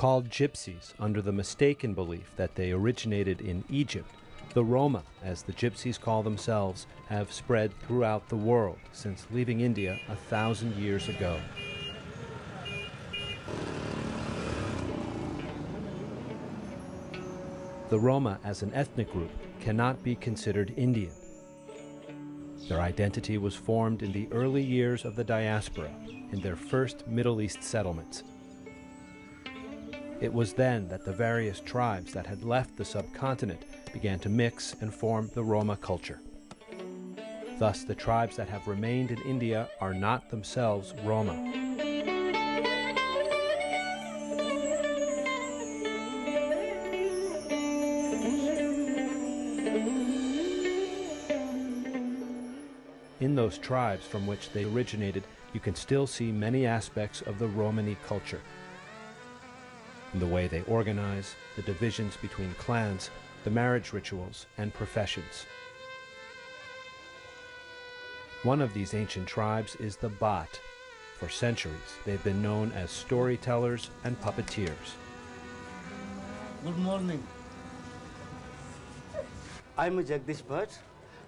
Called gypsies under the mistaken belief that they originated in Egypt, the Roma, as the gypsies call themselves, have spread throughout the world since leaving India 1,000 years ago. The Roma as an ethnic group cannot be considered Indian. Their identity was formed in the early years of the diaspora in their first Middle East settlements. It was then that the various tribes that had left the subcontinent began to mix and form the Roma culture. Thus, the tribes that have remained in India are not themselves Roma. In those tribes from which they originated, you can still see many aspects of the Romani culture. In the way they organize, the divisions between clans, the marriage rituals, and professions. One of these ancient tribes is the Bat. For centuries, they've been known as storytellers and puppeteers. Good morning. I'm Jagdish Bhatt.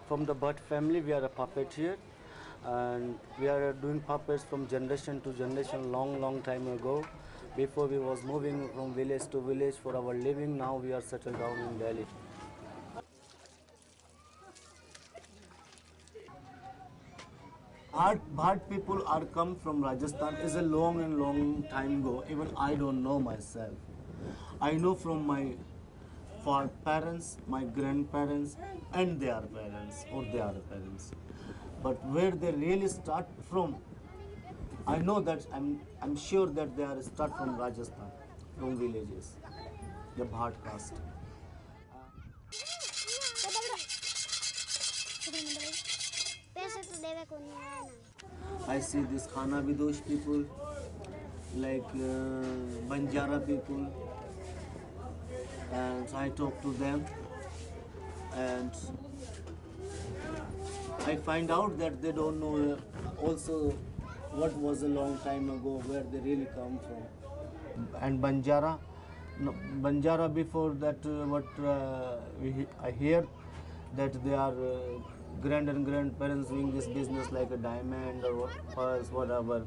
From the Bhatt family, we are a puppeteer. And we are doing puppets from generation to generation, long time ago. Before we was moving from village to village for our living, now we are settled down in Delhi. Bhat people are come from Rajasthan is a long time ago. Even I don't know myself. I know from my parents, my grandparents, and their parents or their parents. But where they really start from, I know that I'm sure that they are start from Rajasthan, from villages, the Bhat caste. I see these Khana Vidosh people, like Banjara people, and so I talk to them, and I find out that they don't know also what was a long time ago, where they really come from. And Banjara, Banjara before that, I hear that they are grand and grandparents doing this business like a diamond or pearls, whatever.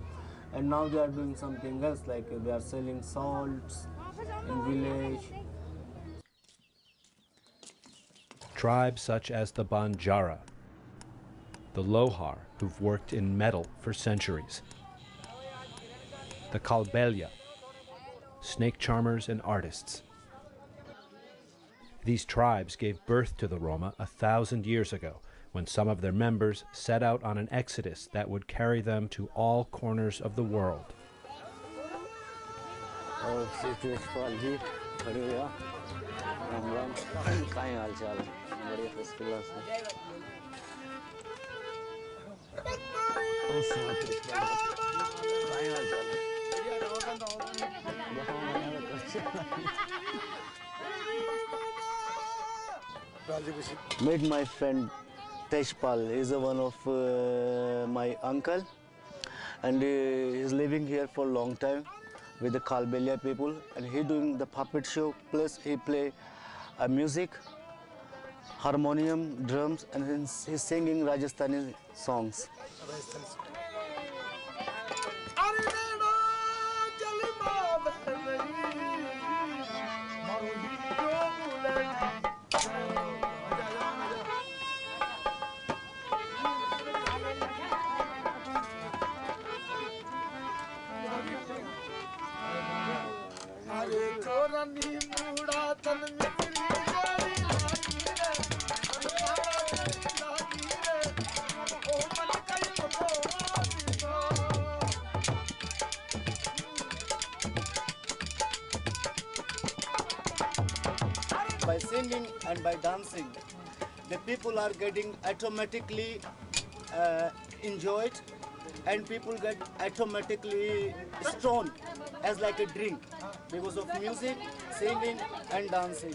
And now they are doing something else, like they are selling salts in village. Tribes such as the Banjara, the Lohar, who've worked in metal for centuries, the Kalbelia, snake charmers and artists. These tribes gave birth to the Roma 1,000 years ago, when some of their members set out on an exodus that would carry them to all corners of the world. Meet my friend Tejpal. He's one of my uncle, and he's living here for a long time with the Kalbelia people, and he doing the puppet show, plus he play music, harmonium, drums, and he's singing Rajasthani songs. By singing and by dancing, the people are getting automatically enjoyed, and people get automatically stoned as like a drink because of music, singing and dancing.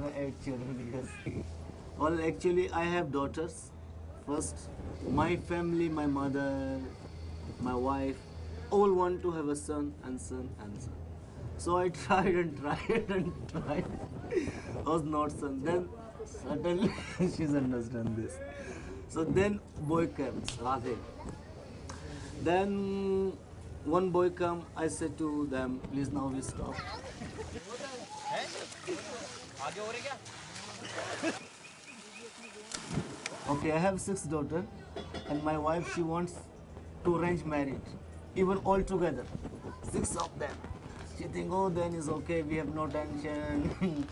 have 8 children because, well, actually I have daughters. First, my family, my mother, my wife, all want to have a son and son and son. So I tried and tried and tried. Was not son. Then suddenly she's understand this. So then boy comes, Radhe. Then one boy come, I said to them, please now we stop. Okay, I have 6 daughters, and my wife, she wants to arrange marriage, even all together, 6 of them. She think, oh, then it's okay, we have no tension.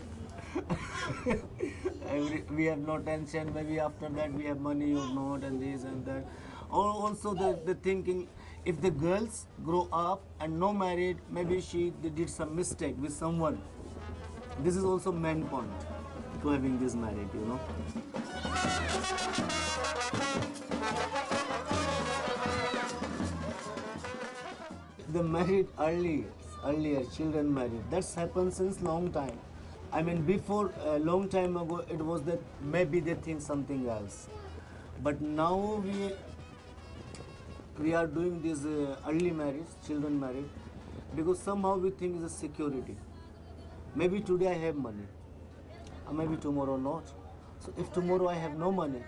We have no tension, maybe after that we have money or not, and this and that. Or also the thinking, if the girls grow up and no married, maybe they did some mistake with someone. This is also main point to having this married, you know. They married earlier, children married. That's happened since long time. I mean, before a long time ago, it was that maybe they think something else. But now we are doing this early marriage, children married, because somehow we think it's a security. Maybe today I have money, or maybe tomorrow not. So if tomorrow I have no money,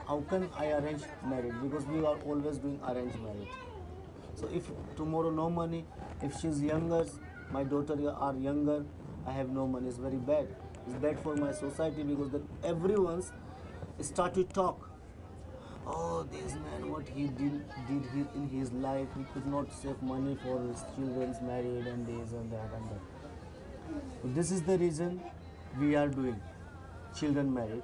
how can I arrange marriage? Because we are always doing arranged marriage. So if tomorrow no money, if she's younger, my daughter are younger, I have no money. It's very bad. It's bad for my society because everyone's start to talk. Oh, this man, what he did in his life, he could not save money for his children's married and this and that and that. So this is the reason we are doing children married.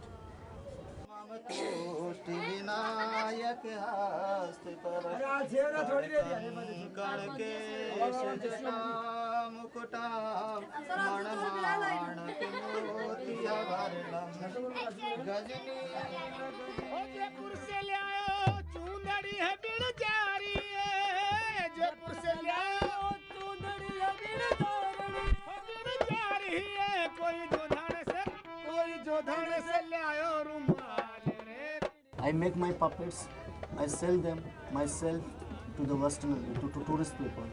I make my puppets, I sell them myself to the Western, to tourist people.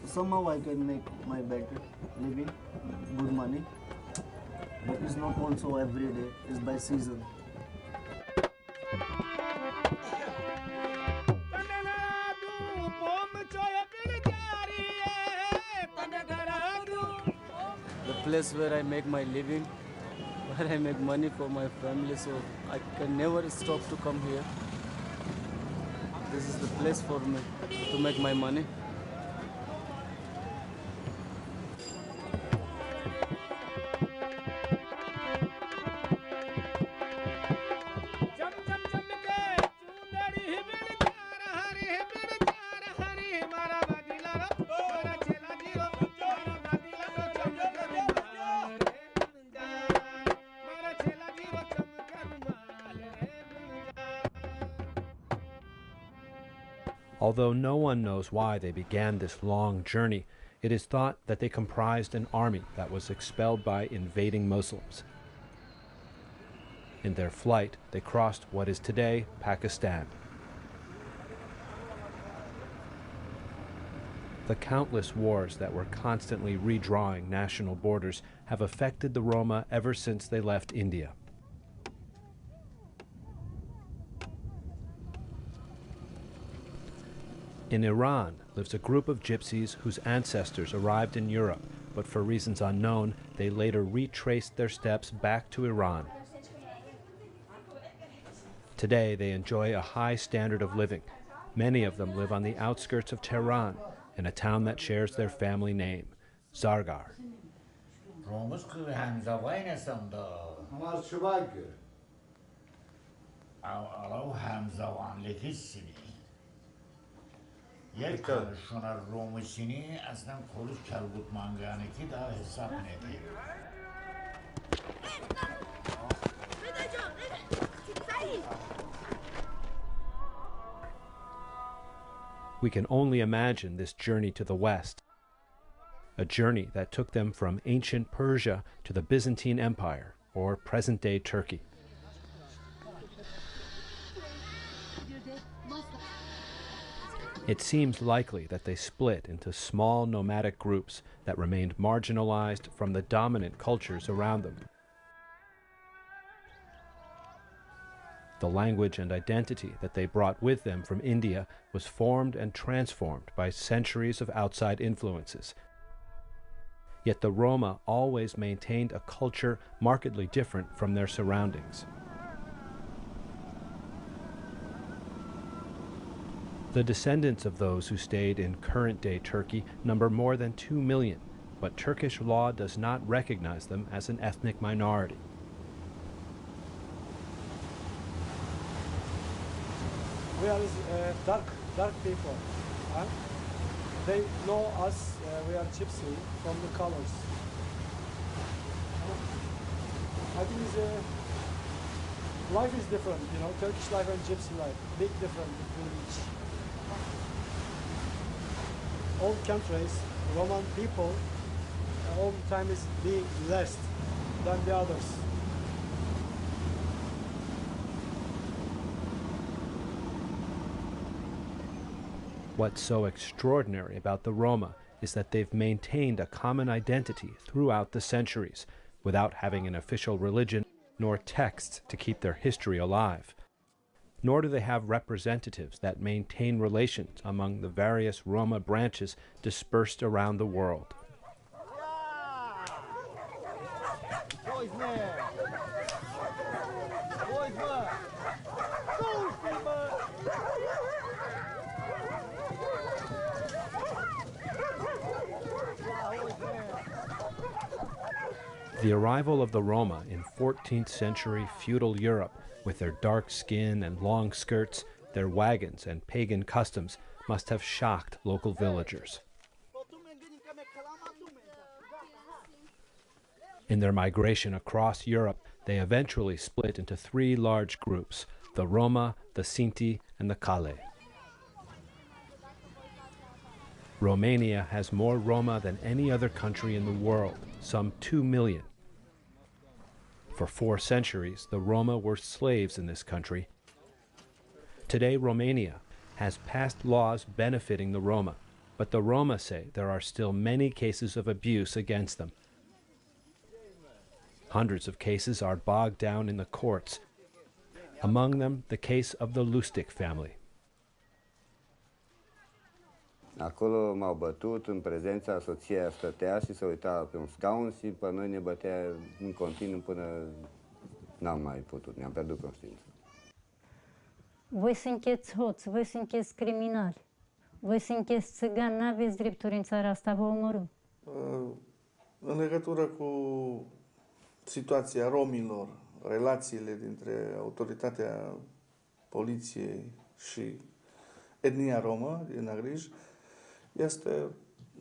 So somehow I can make my better living, good money. But it's not also every day, it's by season. The place where I make my living, where I make money for my family, so I can never stop to come here. This is the place for me to make my money. Although no one knows why they began this long journey, it is thought that they comprised an army that was expelled by invading Muslims. In their flight, they crossed what is today Pakistan. The countless wars that were constantly redrawing national borders have affected the Roma ever since they left India. In Iran lives a group of gypsies whose ancestors arrived in Europe, but for reasons unknown, they later retraced their steps back to Iran. Today, they enjoy a high standard of living. Many of them live on the outskirts of Tehran, in a town that shares their family name, Zargar. شونا رومشینی اصلا کلوش کلبوت مانگانه کی دا حساب نده. We can only imagine this journey to the west, a journey that took them from ancient Persia to the Byzantine Empire, or present-day Turkey. It seems likely that they split into small nomadic groups that remained marginalized from the dominant cultures around them. The language and identity that they brought with them from India was formed and transformed by centuries of outside influences. Yet the Roma always maintained a culture markedly different from their surroundings. The descendants of those who stayed in current-day Turkey number more than 2 million, but Turkish law does not recognize them as an ethnic minority. We are dark people. They know us, we are gypsy from the colors. I think life is different, you know, Turkish life and gypsy life, big difference between each. All countries, Roman people, all the time is being less than the others. What's so extraordinary about the Roma is that they've maintained a common identity throughout the centuries, without having an official religion nor texts to keep their history alive. Nor do they have representatives that maintain relations among the various Roma branches dispersed around the world. The arrival of the Roma in 14th century feudal Europe, with their dark skin and long skirts, their wagons and pagan customs, must have shocked local villagers. In their migration across Europe, they eventually split into 3 large groups: the Roma, the Sinti, and the Kale. Romania has more Roma than any other country in the world, some 2 million. For 4 centuries, the Roma were slaves in this country. Today, Romania has passed laws benefiting the Roma, but the Roma say there are still many cases of abuse against them. Hundreds of cases are bogged down in the courts, among them the case of the Lustig family. Acolo m-au bătut, în prezența soția stătea și se uita pe un scaun și pe noi ne bătea în continuu până n-am mai putut, ne-am pierdut conștiința. Voi sunteți hoți, voi sunteți criminali, voi sunteți țigani, n-aveți drepturi în țara asta, vă omorâm. În legătură cu situația romilor, relațiile dintre autoritatea poliției și etnia romă din Agrij, este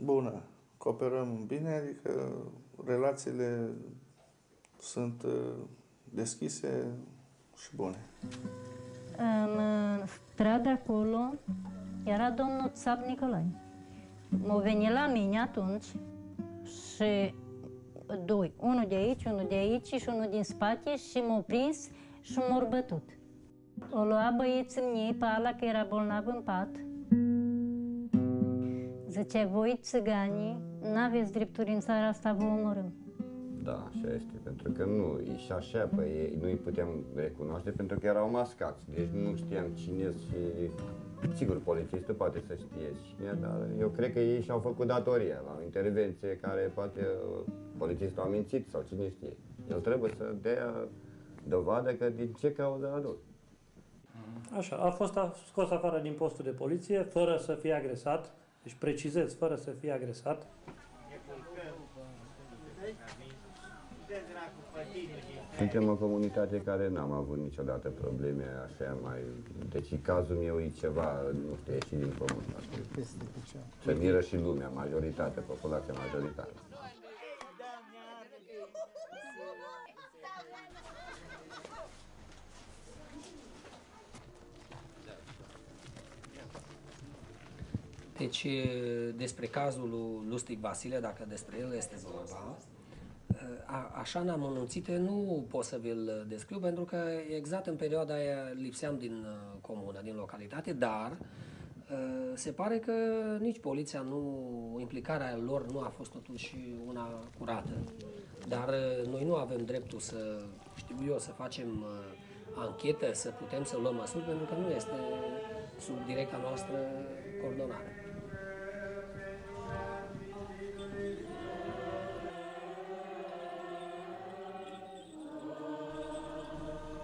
bună. Cooperăm bine, adică relațiile sunt deschise și bune. În strada acolo era domnul Țap Nicolae. M-a venit la mine atunci și 2, unul de aici și unul din spate și m-a prins și m-a bătut. O lua băieții mei pe ala că era bolnav în pat. Zicea, voi țiganii, n-aveți drepturi în țara asta, vă omorâm. Da, așa este, pentru că nu, și așa pe ei nu îi puteam recunoaște pentru că erau mascați, deci nu știam cine și... Sigur, polițistul poate să știe cine, dar eu cred că ei și-au făcut datoria la o intervenție care poate polițistul a mințit sau cine știe. El trebuie să dea dovadă că din ce cauză a adus. Așa, a fost scos afară din postul de poliție, fără să fie agresat, deci precizez, fără să fie agresat. Suntem o comunitate care n-am avut niciodată probleme așa mai... Deci cazul meu e ceva, nu știu, ieșit din comun. Se miră și lumea, majoritatea, populația majoritară. Deci, despre cazul lui Lustig Vasile, dacă despre el este vorba, Așa ne-am înunțite, nu pot să vi-l descriu, pentru că exact în perioada aia lipseam din comună, din localitate, dar se pare că nici poliția implicarea lor nu a fost totuși una curată. Dar noi nu avem dreptul să, știu eu, să facem anchetă, să putem să luăm măsuri, pentru că nu este sub directa noastră coordonare.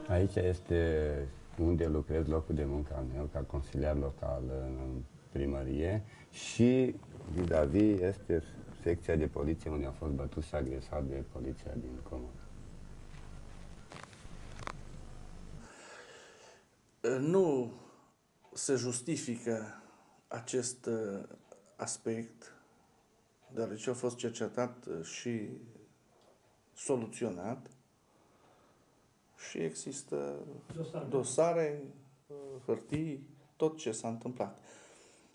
Aici este unde lucrez, locul de muncă al meu, ca consilier local în primărie și vis-a-vis este secția de poliție unde a fost bătut și agresat de poliția din comună. Nu se justifică acest aspect, deoarece a fost cercetat și soluționat și există dosare, hârtii, tot ce s-a întâmplat.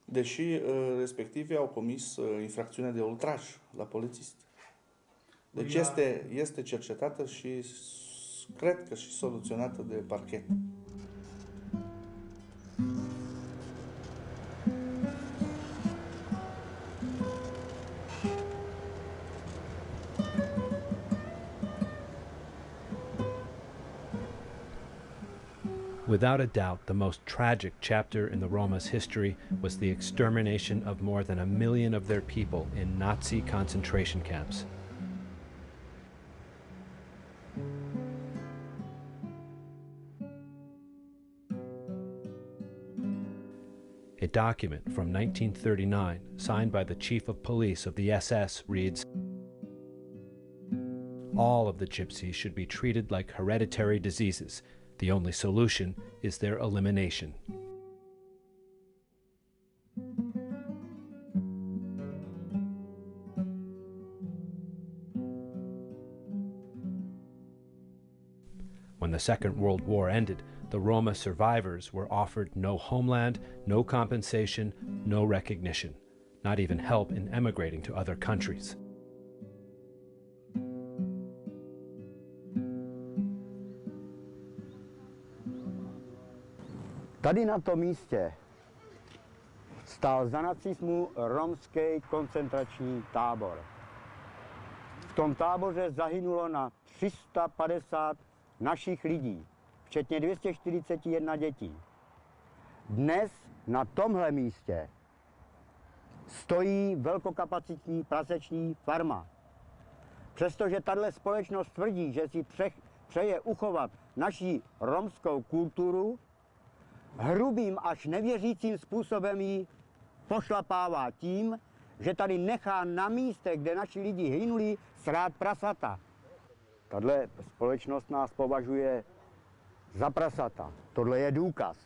Deși respectivii au comis infracțiune de ultraj la polițist. Deci este cercetată și cred că și soluționată de parchet. Without a doubt, the most tragic chapter in the Roma's history was the extermination of more than 1 million of their people in Nazi concentration camps. A document from 1939, signed by the chief of police of the SS, reads, "All of the gypsies should be treated like hereditary diseases. The only solution is their elimination." When the Second World War ended, the Roma survivors were offered no homeland, no compensation, no recognition, not even help in emigrating to other countries. Tady na tom místě stál za nacismu romský koncentrační tábor. V tom táboře zahynulo na 350 našich lidí, včetně 241 dětí. Dnes na tomhle místě stojí velkokapacitní praseční farma. Přestože tato společnost tvrdí, že si přeje uchovat naši romskou kulturu, hrubým až nevěřícím způsobem ji pošlapává tím, že tady nechá na místech, kde naši lidi hynuli, srát prasata. Tato společnost nás považuje za prasata. Tohle je důkaz.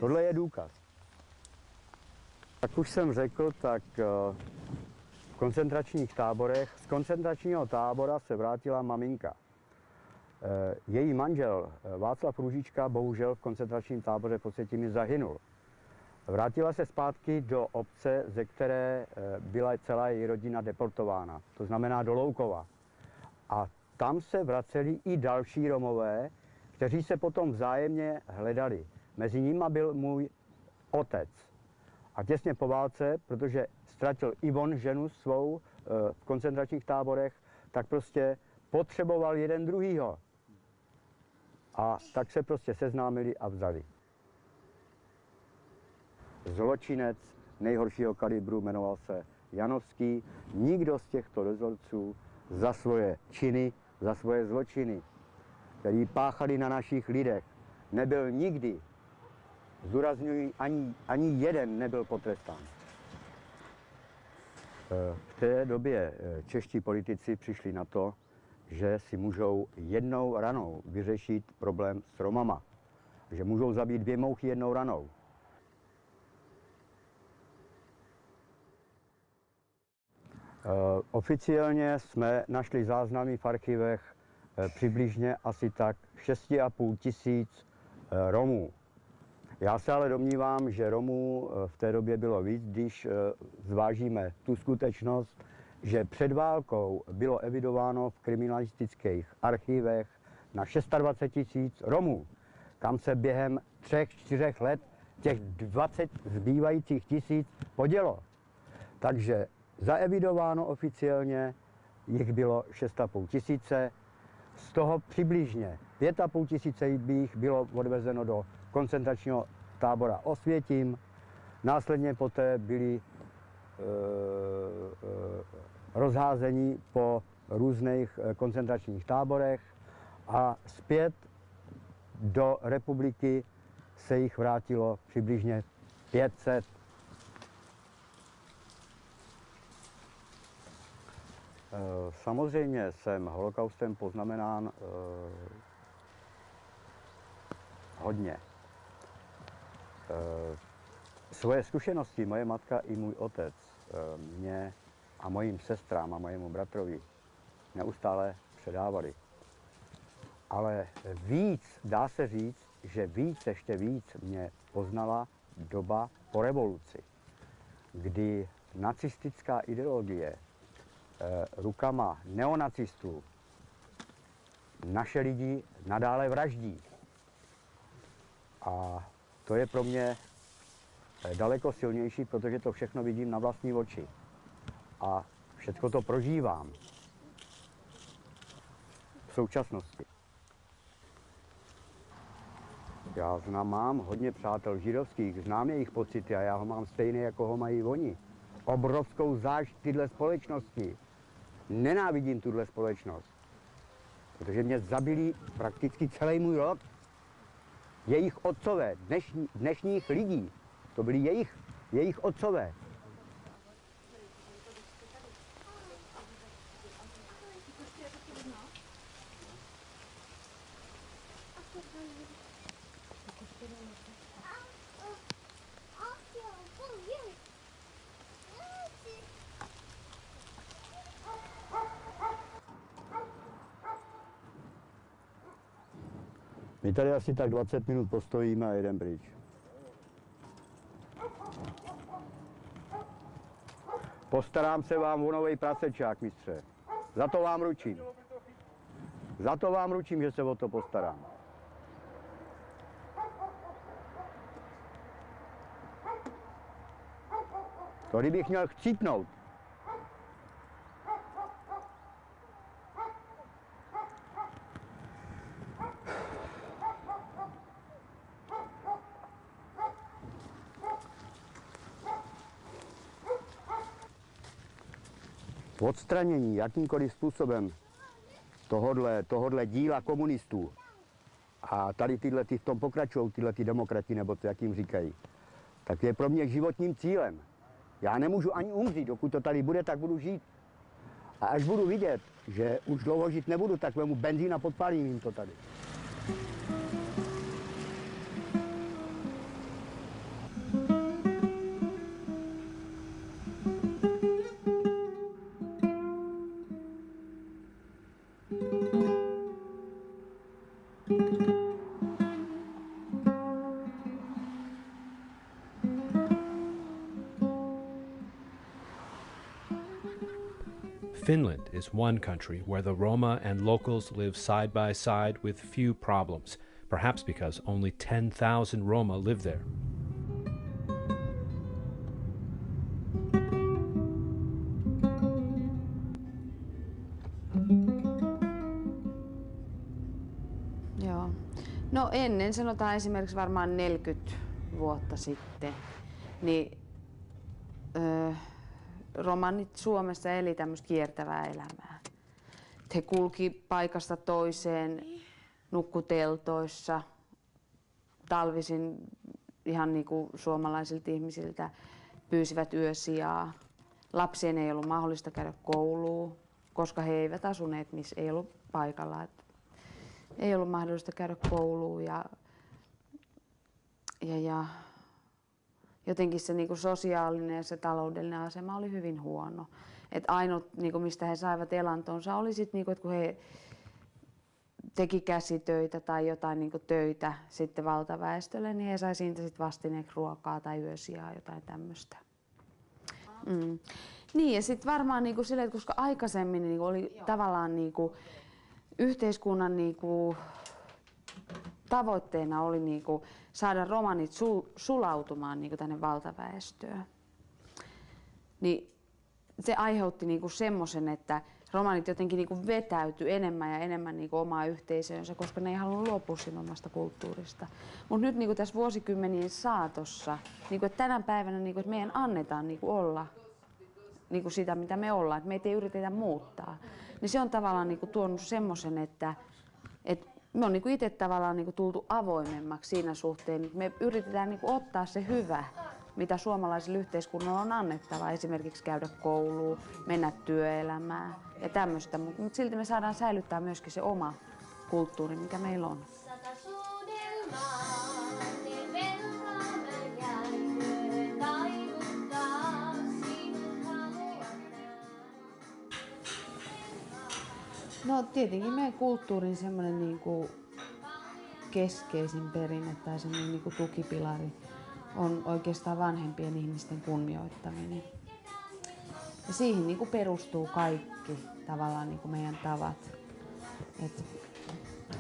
Tohle je důkaz. Jak už jsem řekl, tak v koncentračních táborech, z koncentračního tábora se vrátila maminka. Její manžel Václav Růžička bohužel v koncentračním táboře pod Světimi zahynul. Vrátila se zpátky do obce, ze které byla celá její rodina deportována, to znamená do Loukova. A tam se vraceli i další Romové, kteří se potom vzájemně hledali. Mezi nimi byl můj otec. A těsně po válce, protože ztratil i on ženu svou v koncentračních táborech, tak prostě potřeboval jeden druhýho. A tak se prostě seznámili a vzali. Zločinec nejhoršího kalibru jmenoval se Janovský. Nikdo z těchto dozorců za svoje činy, za svoje zločiny, které páchali na našich lidech, nebyl nikdy, zdůrazňuji, ani jeden nebyl potrestán. V té době čeští politici přišli na to, že si můžou jednou ranou vyřešit problém s Romama. Že můžou zabít 2 mouchy jednou ranou. Oficiálně jsme našli záznamy v archivech přibližně asi tak 6,5 tisíc Romů. Já se ale domnívám, že Romů v té době bylo víc, když zvážíme tu skutečnost, že před válkou bylo evidováno v kriminalistických archivech na 26 000 Romů, kam se během 3-4 let těch 20 zbývajících tisíc podělo. Takže zaevidováno oficiálně jich bylo 6 500, z toho přibližně 5 500 jich bylo odvezeno do koncentračního tábora Osvětim, následně poté byli rozházení po různých koncentračních táborech a zpět do republiky se jich vrátilo přibližně 500. Samozřejmě jsem holokaustem poznamenán hodně. Svoje zkušenosti moje matka i můj otec mě a mojim sestrám a mojemu bratrovi neustále předávali. Ale víc, dá se říct, že ještě víc mě poznala doba po revoluci, kdy nacistická ideologie rukama neonacistů naše lidi nadále vraždí. A to je pro mě daleko silnější, protože to všechno vidím na vlastní oči. A všechno to prožívám v současnosti. Já mám hodně přátel židovských, znám jejich pocity a já ho mám stejný, jako ho mají oni. Obrovskou zášť tyhle společnosti. Nenávidím tuhle společnost, protože mě zabili prakticky celý můj rod. Jejich otcové, dnešních lidí, to byli jejich otcové. My tady asi tak 20 minut postojíme a jedeme pryč. Postarám se vám o nový prasečák, mistře. Za to vám ručím. Za to vám ručím, že se o to postarám. To kdybych měl chcípnout. Odstranění jakýmkoliv způsobem tohodle díla komunistů a tady tyhle v tom pokračují tyhle demokrati, nebo to jak jim říkají, tak je pro mě životním cílem. Já nemůžu ani umřít, dokud to tady bude, tak budu žít. A až budu vidět, že už dlouho žít nebudu, tak vemu benzín a podpálím jim to tady. Finland is one country where the Roma and locals live side by side with few problems, perhaps because only 10,000 Roma live there. Joo. No ennen, sanotaan esimerkiksi varmaan 40 vuotta sitten, niin romanit Suomessa eli tämmöistä kiertävää elämää. He kulki paikasta toiseen, nukku teltoissa, talvisin ihan niin kuin suomalaisilta ihmisiltä pyysivät yösijaa. Lapsien ei ollut mahdollista käydä kouluun, koska he eivät asuneet, missä ei ollut paikalla. Ei ollut mahdollista käydä kouluun ja jotenkin se niinku sosiaalinen ja se taloudellinen asema oli hyvin huono. Et ainut, niinku, mistä he saivat elantonsa, oli sit, niinku, että kun he teki käsitöitä tai jotain niinku, töitä sitten valtaväestölle, niin he sai siitä sit vastineeksi ruokaa tai yösijaa, jotain tämmöistä. Niin ja sitten varmaan niinku silleen, että koska aikaisemmin niinku oli tavallaan niinku yhteiskunnan niinku tavoitteena oli niinku saada romanit sulautumaan niinku tänne valtaväestöön. Niin se aiheutti niinku semmoisen, että romanit jotenkin niinku vetäytyi enemmän ja enemmän niinku omaa yhteisöönsä, koska ne ei halunnut luopua siinä omasta kulttuurista. Mutta nyt niinku tässä vuosikymmenien saatossa, niinku, että tänä päivänä niinku, että meidän annetaan niinku olla niinku sitä, mitä me ollaan, että meitä ei yritetä muuttaa. Niin se on tavallaan niinku tuonut semmoisen, että me on niinku itse tavallaan niinku tultu avoimemmaksi siinä suhteen, että me yritetään niinku ottaa se hyvä, mitä suomalaiselle yhteiskunnalle on annettava, esimerkiksi käydä kouluun, mennä työelämään ja tämmöistä, mutta silti me saadaan säilyttää myöskin se oma kulttuuri, mikä meillä on. No tietenkin meidän kulttuurin semmoinen niinku keskeisin perinne tai semmoinen niinku tukipilari on oikeastaan vanhempien ihmisten kunnioittaminen. Ja siihen niinku perustuu kaikki tavallaan niinku meidän tavat. Et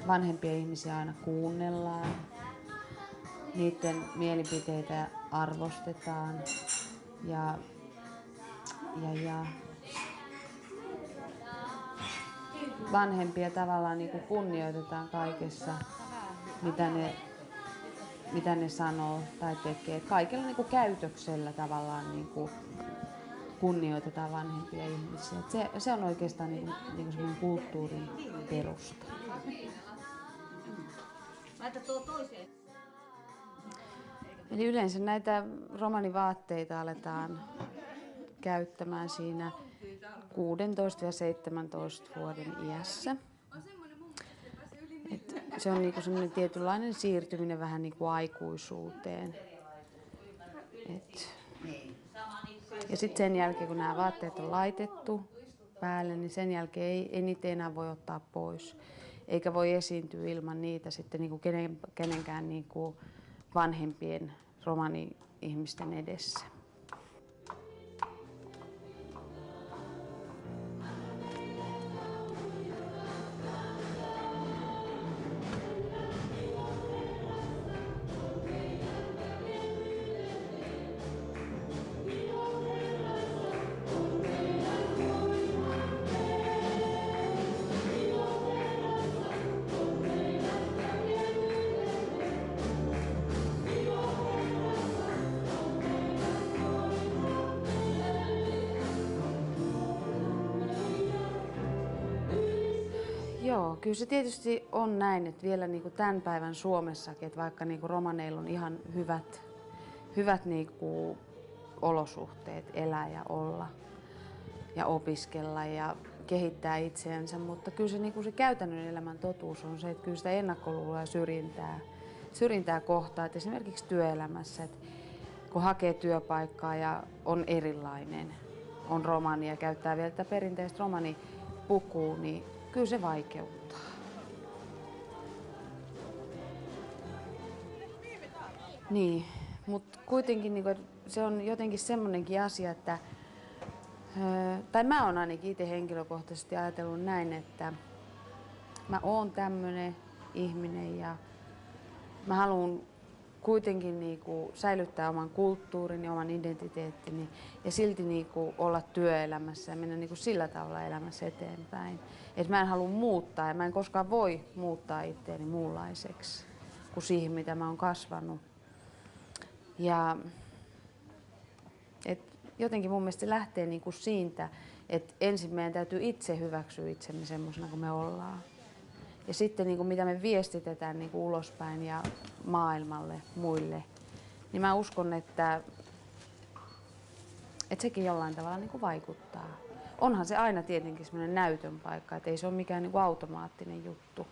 vanhempia ihmisiä aina kuunnellaan, niiden mielipiteitä arvostetaan ja vanhempia tavallaan niinku kunnioitetaan kaikessa, mitä ne sanoo tai tekee. Kaikella niinku käytöksellä tavallaan niinku kunnioitetaan vanhempia ihmisiä. Se on oikeastaan niinku semmoinen kulttuurin perusta. Eli yleensä näitä romanivaatteita aletaan käyttämään siinä 16 ja 17 vuoden iässä. Se on niinku semmoinen tietynlainen siirtyminen vähän niinku aikuisuuteen. Ja sitten sen jälkeen, kun nämä vaatteet on laitettu päälle, niin sen jälkeen ei niitä enää voi ottaa pois. Eikä voi esiintyä ilman niitä sitten niinku kenenkään niinku vanhempien romani-ihmisten edessä. Joo, kyllä se tietysti on näin, että vielä niinku tämän päivän Suomessakin, että vaikka niinku romaneilla on ihan hyvät niinku olosuhteet elää ja olla ja opiskella ja kehittää itseänsä, mutta kyllä se, niinku se käytännön elämän totuus on se, että kyllä sitä ennakkoluuloa ja syrjintää kohtaa, että esimerkiksi työelämässä, että kun hakee työpaikkaa ja on erilainen, on romani ja käyttää vielä tätä perinteistä romanipukua, niin kyllä se vaikeuttaa. Niin, mutta kuitenkin niin se on jotenkin semmoinenkin asia, että tai mä oon ainakin itse henkilökohtaisesti ajatellut näin, että mä oon tämmönen ihminen ja mä haluan kuitenkin niinku säilyttää oman kulttuurini ja oman identiteettini ja silti niinku olla työelämässä ja mennä niinku sillä tavalla elämässä eteenpäin. Et mä en halua muuttaa ja mä en koskaan voi muuttaa itseäni muunlaiseksi kuin siihen, mitä mä oon kasvanut. Ja jotenkin mun mielestä se lähtee niinku siitä, että ensin meidän täytyy itse hyväksyä itsemme semmoisena kuin me ollaan. Ja sitten niin kuin mitä me viestitetään niin kuin ulospäin ja maailmalle, muille, niin mä uskon, että sekin jollain tavalla niin kuin vaikuttaa. Onhan se aina tietenkin semmoinen näytön paikka, että ei se ole mikään niin kuin automaattinen juttu.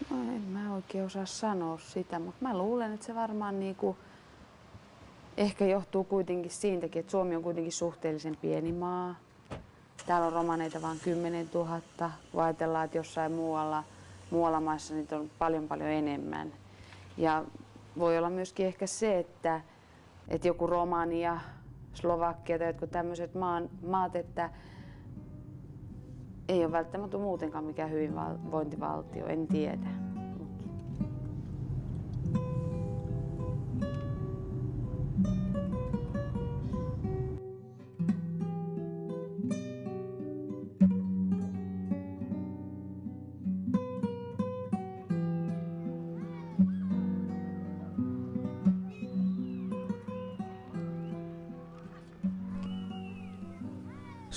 No en mä oikein osaa sanoa sitä, mutta mä luulen, että se varmaan niin kuin ehkä johtuu kuitenkin siitäkin, että Suomi on kuitenkin suhteellisen pieni maa. Täällä on romaneita vain 10 000, kun ajatellaan, että jossain muualla maissa niitä on paljon enemmän. Ja voi olla myöskin ehkä se, että että joku Romania, Slovakia tai jotkut tämmöiset maat, että ei ole välttämättä muutenkaan mikään hyvinvointivaltio, en tiedä.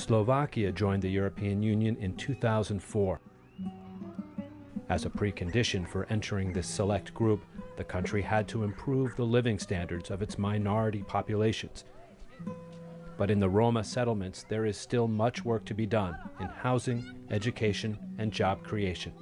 Slovakia joined the European Union in 2004. As a precondition for entering this select group, the country had to improve the living standards of its minority populations. But in the Roma settlements, there is still much work to be done in housing, education, and job creation.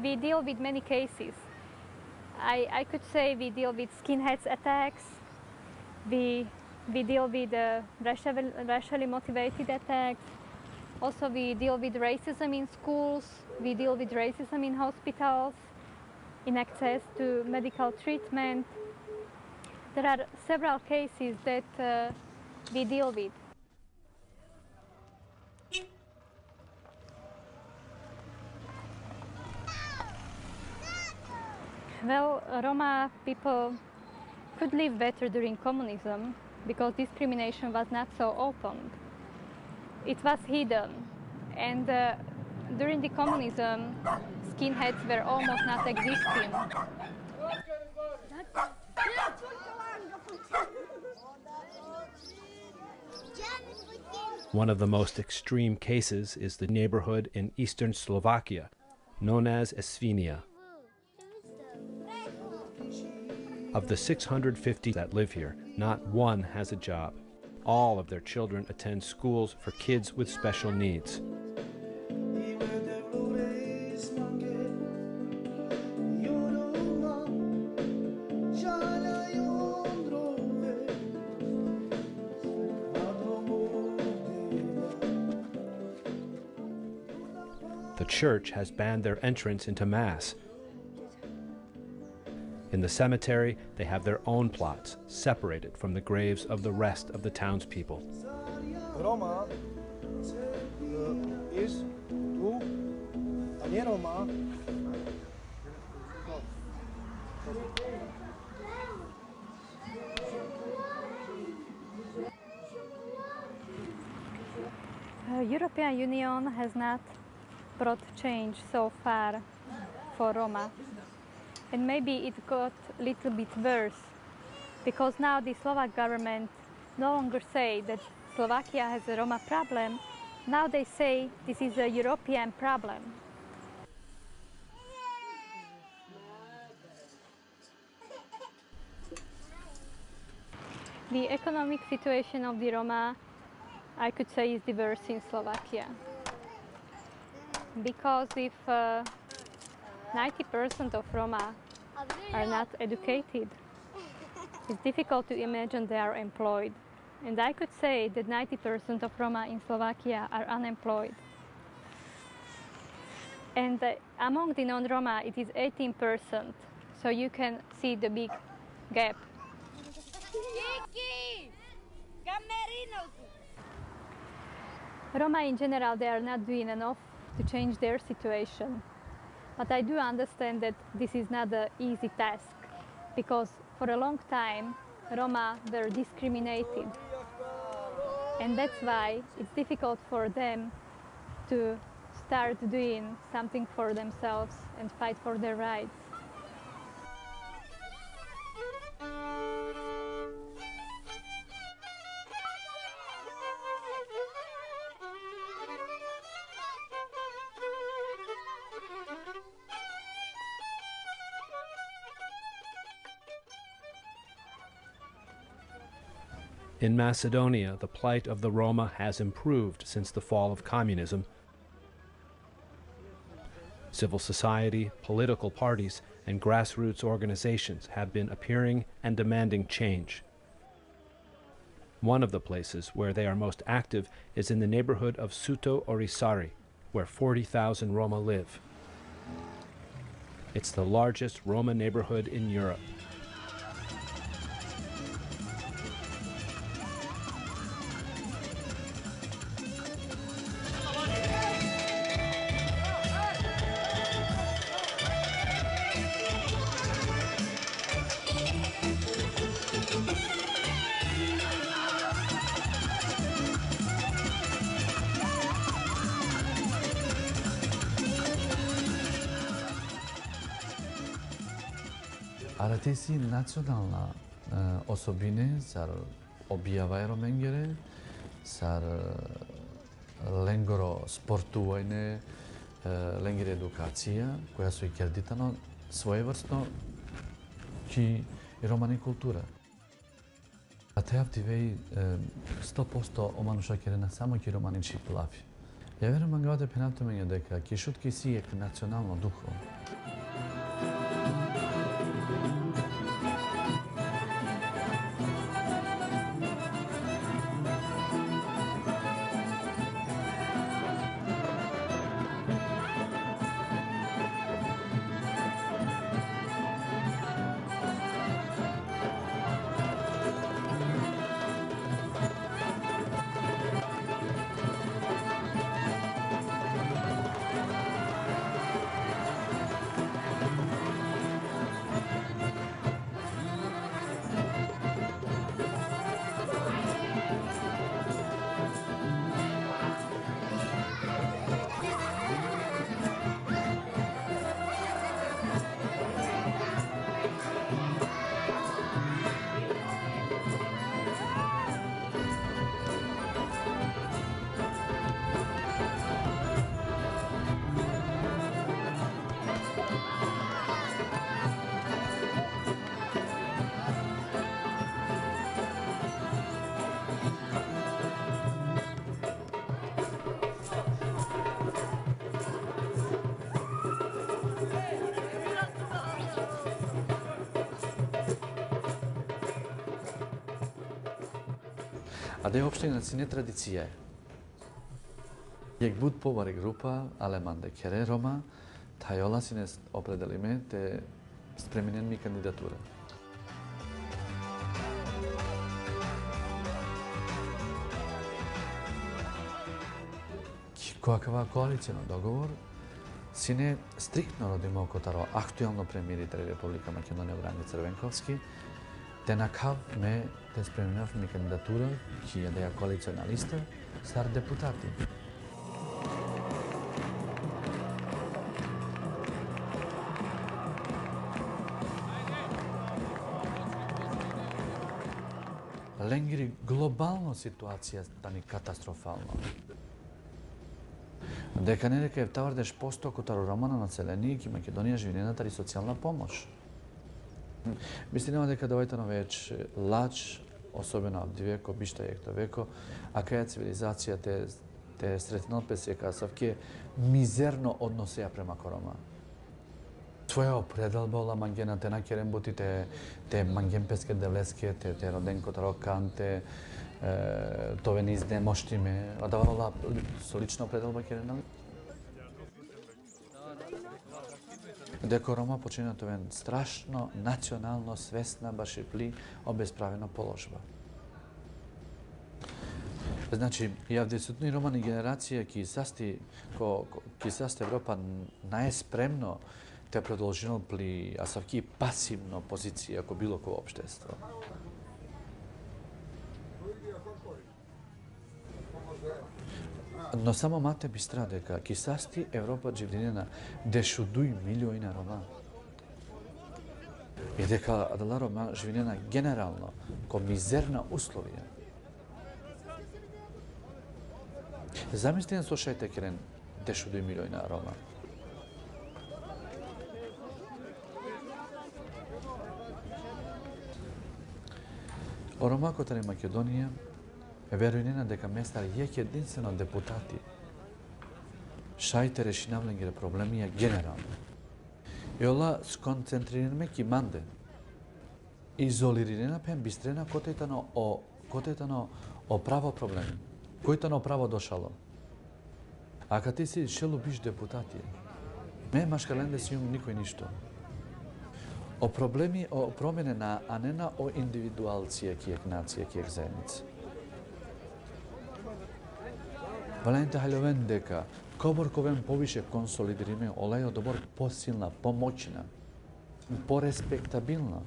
We deal with many cases. I could say we deal with skinheads attacks, we deal with racially motivated attacks, also we deal with racism in schools, we deal with racism in hospitals, in access to medical treatment. There are several cases that we deal with. Well, Roma people could live better during communism because discrimination was not so open. It was hidden, and during the communism, skinheads were almost not existing. One of the most extreme cases is the neighborhood in eastern Slovakia, known as Esvinia. Of the 650 that live here, not one has a job. All of their children attend schools for kids with special needs. The church has banned their entrance into Mass. In the cemetery, they have their own plots, separated from the graves of the rest of the townspeople. Roma is tu, a nie Roma. European Union has not brought change so far for Roma. And maybe it got a little bit worse, because now the Slovak government no longer say that Slovakia has a Roma problem. Now they say this is a European problem. The economic situation of the Roma, I could say, is the worst in Slovakia. Because if 90% of Roma are not educated, it's difficult to imagine they are employed. And I could say that 90% of Roma in Slovakia are unemployed. And among the non-Roma, it is 18%. So you can see the big gap. Roma in general, they are not doing enough to change their situation. But I do understand that this is not an easy task, because for a long time, Roma were discriminated. And that's why it's difficult for them to start doing something for themselves and fight for their rights. In Macedonia, the plight of the Roma has improved since the fall of communism. Civil society, political parties, and grassroots organizations have been appearing and demanding change. One of the places where they are most active is in the neighborhood of Suto Orisari, where 40,000 Roma live. It's the largest Roma neighborhood in Europe. Aratesi nacionalna osobine sar objavajro mengere, sar lengoro sportuajne, lengere edukacija, koja su i kerditano svojevrsno ki i romani kultura. Até tivei 100% o manuša kerena samo ki romani či plavi. Ja verujem mangavate penapto menja deka ki šutki si je nacionalno duho. A de opštine si netradicije. Jak bud povare grupa aleman de kere Roma, tajola si nes opredelime te spreminen mi kandidatura. Kakva koalicijno dogovor si ne striktno rodimo kotaro aktualno premijer Republika Makedonija u grani Crvenkovski, te nakav me te spremnjav mi kandidatura, ki je deja koalicijna lista, sar deputati. Lengri globalno situacija stani katastrofalno. Дека не дека е тавардеш посто котаро Романа население ки Македонија живинена тари социјална помош. Мислиме дека довајтано веќе лач, особено абдивеко, бишта екто веко, а каја цивилизација те сретнал песе касавке мизерно односеја према Рома. Своја определба ола мангена те накерен бути те манген песке девлеске, те роден котаро канте, това не изнемощиме, а давала со лична определба керена. Дека Рома почина това страшно национално свесна башипли обесправена положба. Значи, јавдесутни романи генерација ки састи Европа најспремно те продолжено пли, а савки пасивно позиција ако било кој општество. Но само мате бистра дека кисасти Европа живдинена дешудуј милиони рома. И дека дала рома живдинена генерално ко мизерна условија. Замислите слушајте керен дешудуј милиони рома. O Roma котари Македонија веројнена дека местар јек единствено депутати шајте решинавлење проблемија генерално. И ола сконцентрираме ки манде изолирана пен бистрена котетано о право проблеми. Којтано право дошало. А кога ти си шелу биш депутати, ме машкаленде си никој ништо. O problemi, o promjene a ne na o individualcije kijek nacije, kijek zajednice. Valente haljoven deka, kobor kovem poviše konsolidirime, olejo dobor posilna, pomoćna, porespektabilna.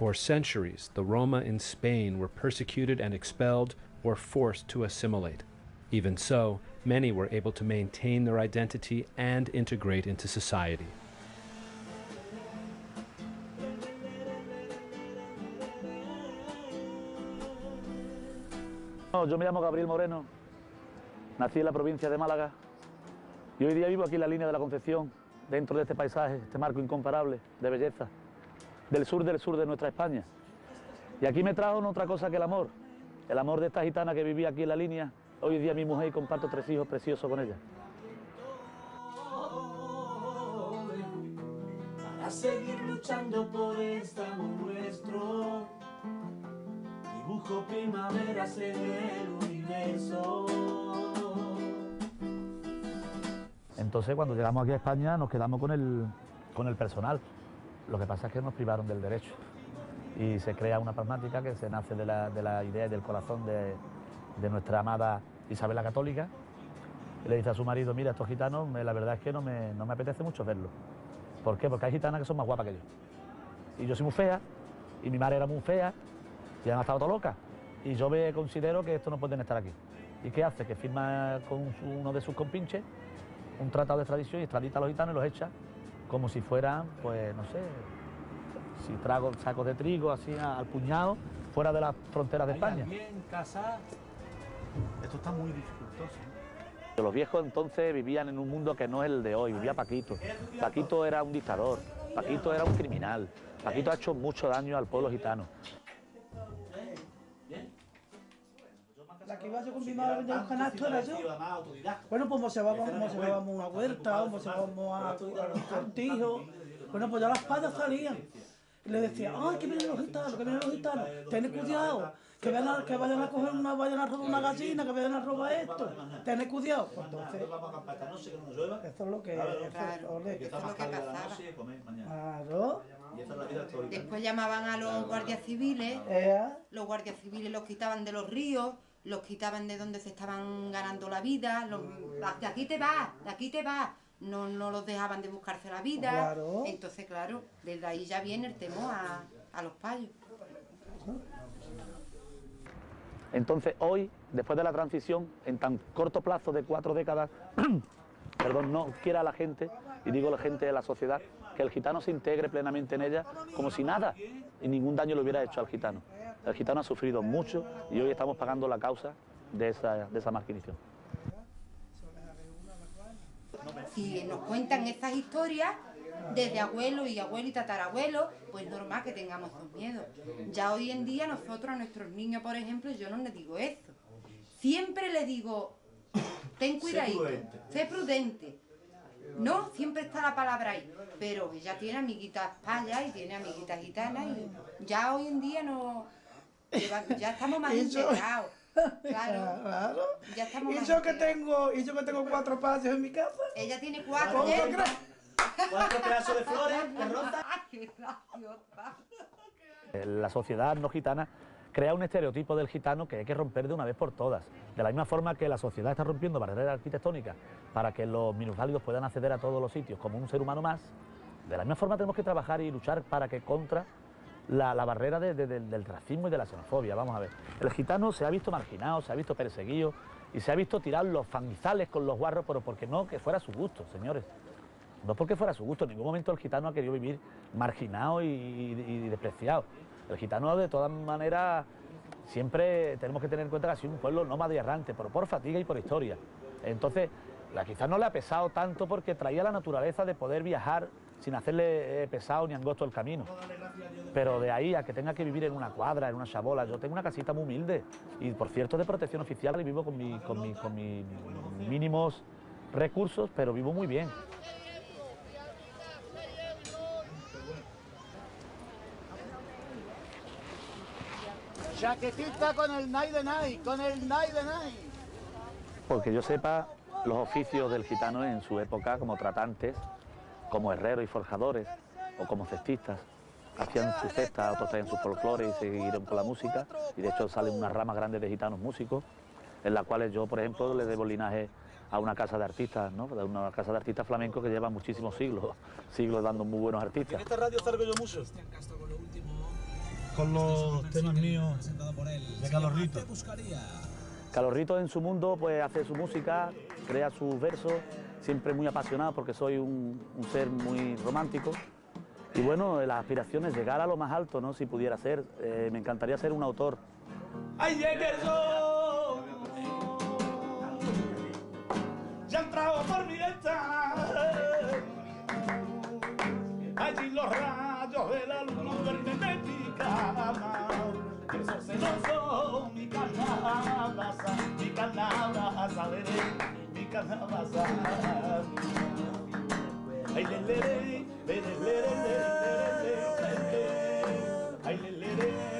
For centuries, the Roma in Spain were persecuted and expelled or forced to assimilate. Even so, many were able to maintain their identity and integrate into society. Yo me llamo Gabriel Moreno, nací en la provincia de Málaga y hoy día vivo aquí en la línea de la Concepción, dentro de este paisaje, este marco incomparable de belleza, del sur de nuestra España. Y aquí me trajo otra cosa que el amor de esta gitana que vivía aquí en la línea. Hoy día mi mujer y comparto 3 hijos preciosos con ella. Para seguir luchando por este amor nuestro, dibujo primaveras en el universo. Entonces cuando llegamos aquí a España nos quedamos con el personal. Lo que pasa es que nos privaron del derecho y se crea una pragmática que se nace de la idea y del corazón de nuestra amada Isabel la Católica. Y le dice a su marido, mira, estos gitanos, la verdad es que no me apetece mucho verlos. ¿Por qué? Porque hay gitanas que son más guapas que yo. Y yo soy muy fea, y mi madre era muy fea, y han estado todas locas. Y yo considero que estos no pueden estar aquí. ¿Y qué hace? Que firma con uno de sus compinches un tratado de extradición y extradita a los gitanos y los echa como si fueran, pues, no sé, si trago sacos de trigo así al puñado, fuera de las fronteras de España. Bien, casa. Esto está muy dificultoso. Los viejos entonces vivían en un mundo que no es el de hoy, vivía Paquito. Paquito era un dictador, Paquito era un criminal, Paquito ha hecho mucho daño al pueblo gitano. La que iba yo con mi madre a vender un canasto era yo. Bueno, pues observábamos una huerta, observábamos a cortijos. Bueno, pues ya las patas salían. Y le decía, ¡ay, que vienen los gitanos, que vienen los gitanos! Tened cuidado, que vayan a coger vayan a robar una gallina, que vayan a robar esto. Tened cuidado. Pues entonces, eso es lo que pasaba. Claro. Después llamaban a los guardias civiles, los guardias civiles los quitaban de los ríos, los quitaban de donde se estaban ganando la vida, de aquí te vas, de aquí te vas. No los dejaban de buscarse la vida. Claro. Entonces, claro, desde ahí ya viene el temor a los payos. Entonces, hoy, después de la transición, en tan corto plazo de 4 décadas, perdón, no quiera la gente, y digo la gente de la sociedad, que el gitano se integre plenamente en ella como si nada y ningún daño le hubiera hecho al gitano. El gitano ha sufrido mucho y hoy estamos pagando la causa de esa marginación. Si nos cuentan estas historias, desde abuelo y tatarabuelo, pues normal que tengamos esos miedos. Ya hoy en día nosotros a nuestros niños, por ejemplo, yo no les digo eso. Siempre les digo, ten cuidadito, sé prudente. No, siempre está la palabra ahí, pero ella tiene amiguitas payas y tiene amiguitas gitanas y ya hoy en día no, ya estamos más integrados. Claro. Ya estamos Y yo que tengo 4 patios en mi casa. Ella tiene 4. ¿Cómo lo crees? 4 pedazos de flores, de rosas. ¡Qué graciosa! La sociedad no gitana crea un estereotipo del gitano que hay que romper de una vez por todas. De la misma forma que la sociedad está rompiendo barreras arquitectónicas para que los minusválidos puedan acceder a todos los sitios como un ser humano más, de la misma forma tenemos que trabajar y luchar para que contra la barrera del racismo y de la xenofobia. Vamos a ver, el gitano se ha visto marginado, se ha visto perseguido y se ha visto tirar los fangizales con los guarros, pero porque no que fuera su gusto, señores. No porque fuera su gusto, en ningún momento el gitano ha querido vivir marginado y despreciado. El gitano, de todas maneras, siempre tenemos que tener en cuenta que ha sido un pueblo nómada y errante, pero por fatiga y por historia. Entonces, quizás no le ha pesado tanto porque traía la naturaleza de poder viajar sin hacerle pesado ni angosto el camino. Pero de ahí a que tenga que vivir en una cuadra, en una chabola, yo tengo una casita muy humilde y, por cierto, de protección oficial y vivo con mis mínimos recursos, pero vivo muy bien. Chaquetita con el night de night, con el night de night. Porque yo sepa, los oficios del gitano en su época, como tratantes, como herreros y forjadores, o como cestistas, hacían sus cestas, otros traían sus folclores y siguieron con la música, y de hecho salen unas ramas grandes de gitanos músicos, en las cuales yo, por ejemplo, le debo linaje a una casa de artistas, ¿no? Una casa de artistas flamencos que lleva muchísimos siglos dando muy buenos artistas. En esta radio salgo yo mucho. Con los temas míos de Calorrito. Calorrito en su mundo pues hace su música, crea sus versos, siempre muy apasionado porque soy un ser muy romántico. Y bueno, las aspiraciones, llegar a lo más alto, ¿no? Si pudiera ser, me encantaría ser un autor. ¡Ay, llegué yo! Ya han entrado por mi ventana. Allí los rayos de la luna duermen de mi cama. Esos celosos, mi calabaza, mi calabaza, mi calabaza. Ay, le, le, le, le, le, le, ay, le, le, le,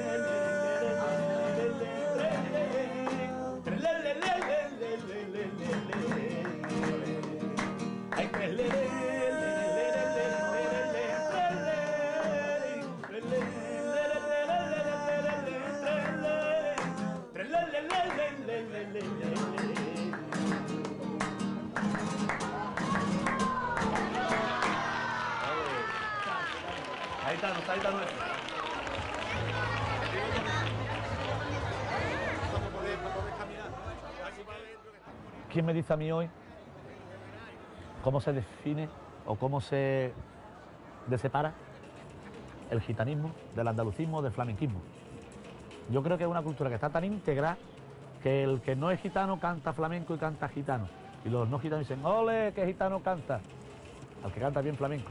Ahí está nuestro. ¿Quién me dice a mí hoy cómo se define o cómo se separa el gitanismo del andalucismo, del flamenquismo? Yo creo que es una cultura que está tan íntegra que el que no es gitano canta flamenco y canta gitano. Y los no gitanos dicen, ¡ole, qué gitano canta! Al que canta bien flamenco.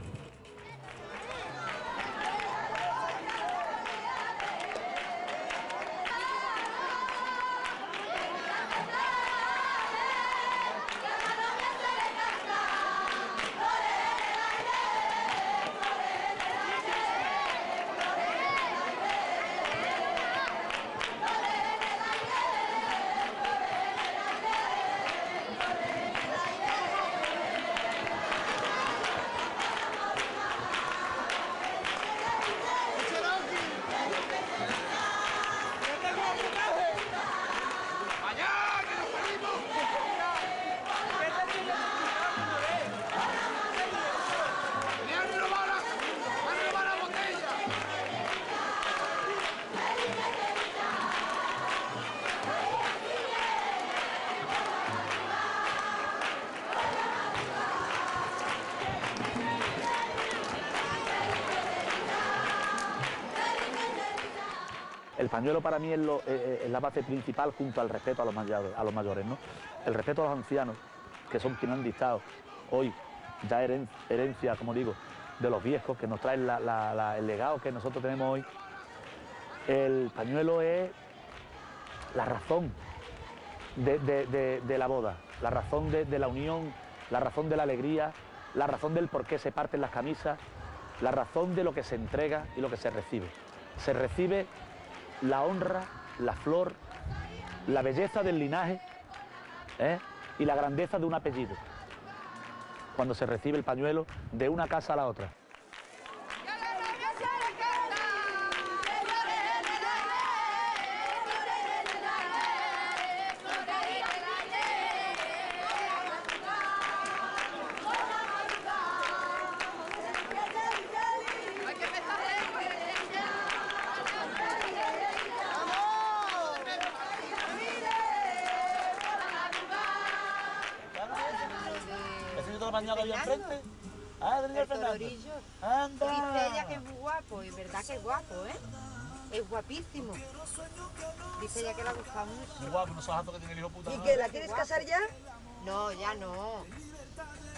El pañuelo para mí es la base principal junto al respeto a los mayores, ¿no? El respeto a los ancianos, que son quienes han dictado hoy ya herencia, como digo, de los viejos, que nos traen el legado que nosotros tenemos hoy. El pañuelo es la razón de la boda, la razón de la unión, la razón de la alegría, la razón del por qué se parten las camisas, la razón de lo que se entrega y lo que se recibe. Se recibe la honra, la flor la belleza del linaje y la grandeza de un apellido, cuando se recibe el pañuelo de una casa a la otra. Que había enfrente. Ah, el torillo. Anda. Dice ella que es muy guapo, y verdad que es guapo, ¿eh? Es guapísimo. Dice ella que le ha gustado mucho. Muy guapo, no sabes tanto que tiene el hijo puta. ¿Y qué, la quieres casar ya? No, ya no.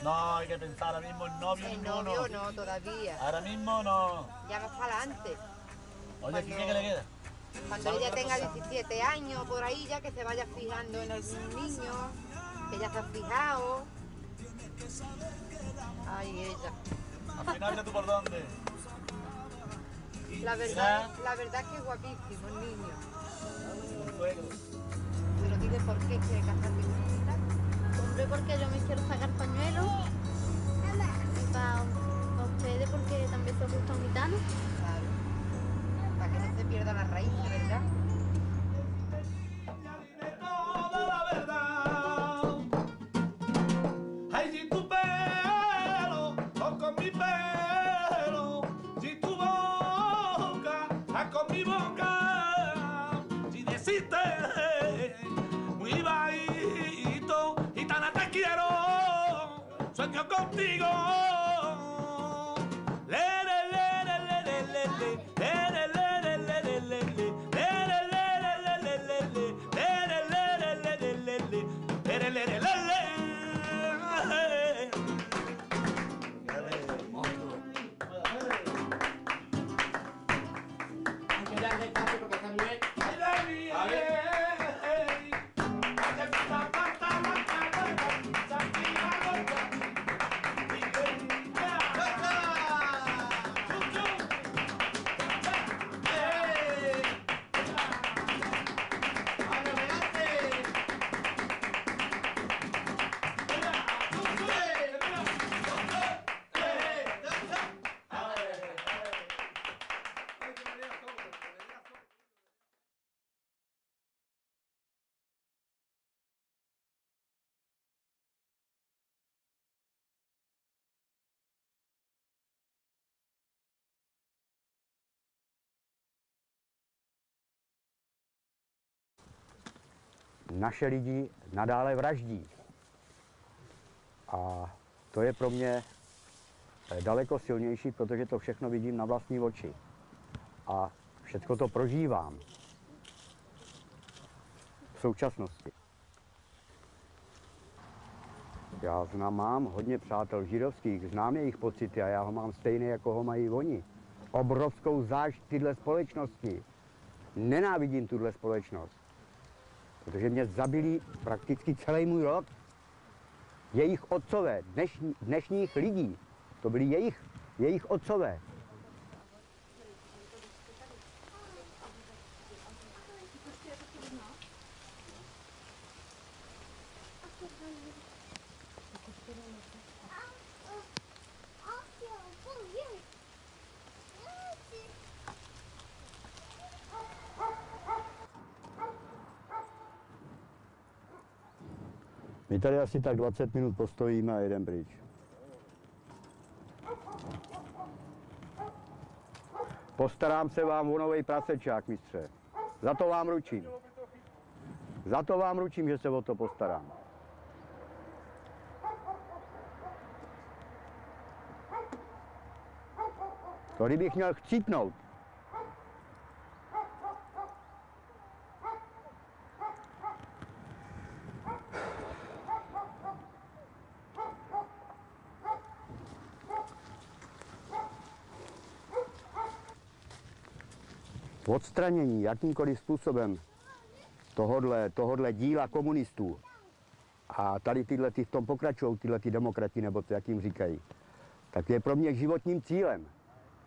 No, hay que pensar ahora mismo en novio El ninguno. novio no, todavía. Ahora mismo no. Ya más para adelante. Oye, ¿qué le queda? Cuando ella tenga 17 años, por ahí ya que se vaya fijando en algún niño, que ya se ha fijado. Ay, ella. Al final, mira tú por dónde. La verdad es que es guapísimo el niño. Pero dile por qué quiere casarse con esta. Hombre, porque yo me quiero sacar pañuelo. Y para ustedes, porque también se gustan gitanos. Claro. Para que no se pierda la raíz, ¿verdad? Sueño contigo. Naše lidi nadále vraždí. A to je pro mě daleko silnější, protože to všechno vidím na vlastní oči. A všechno to prožívám v současnosti. Já mám hodně přátel židovských, znám jejich pocity a já ho mám stejný, jako ho mají oni. Obrovskou zášť tyhle společnosti. Nenávidím tuhle společnost. Protože mě zabili prakticky celý můj rod. Jejich otcové, dnešních lidí, to byli jejich otcové. My tady asi tak 20 minut postojíme a jedeme pryč. Postarám se vám o novej prasečák, mistře. Za to vám ručím. Za to vám ručím, že se o to postarám. To kdybych měl chcípnout. Odstranění jakýmkoliv způsobem tohodle díla komunistů a tady tyhle v tom pokračují tyhle demokrati, nebo to jak jim říkají, tak je pro mě životním cílem.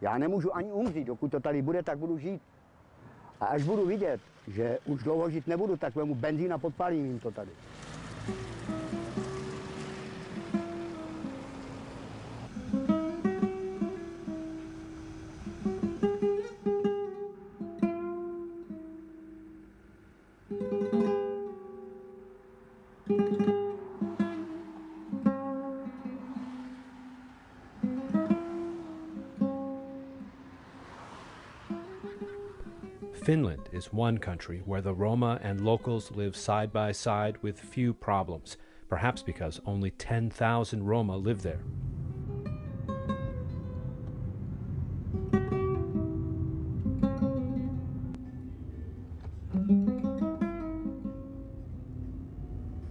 Já nemůžu ani umřít, dokud to tady bude, tak budu žít. A až budu vidět, že už dlouho žít nebudu, tak vemu benzín a podpálím jim to tady. Finland is one country where the Roma and locals live side by side with few problems, perhaps because only 10,000 Roma live there.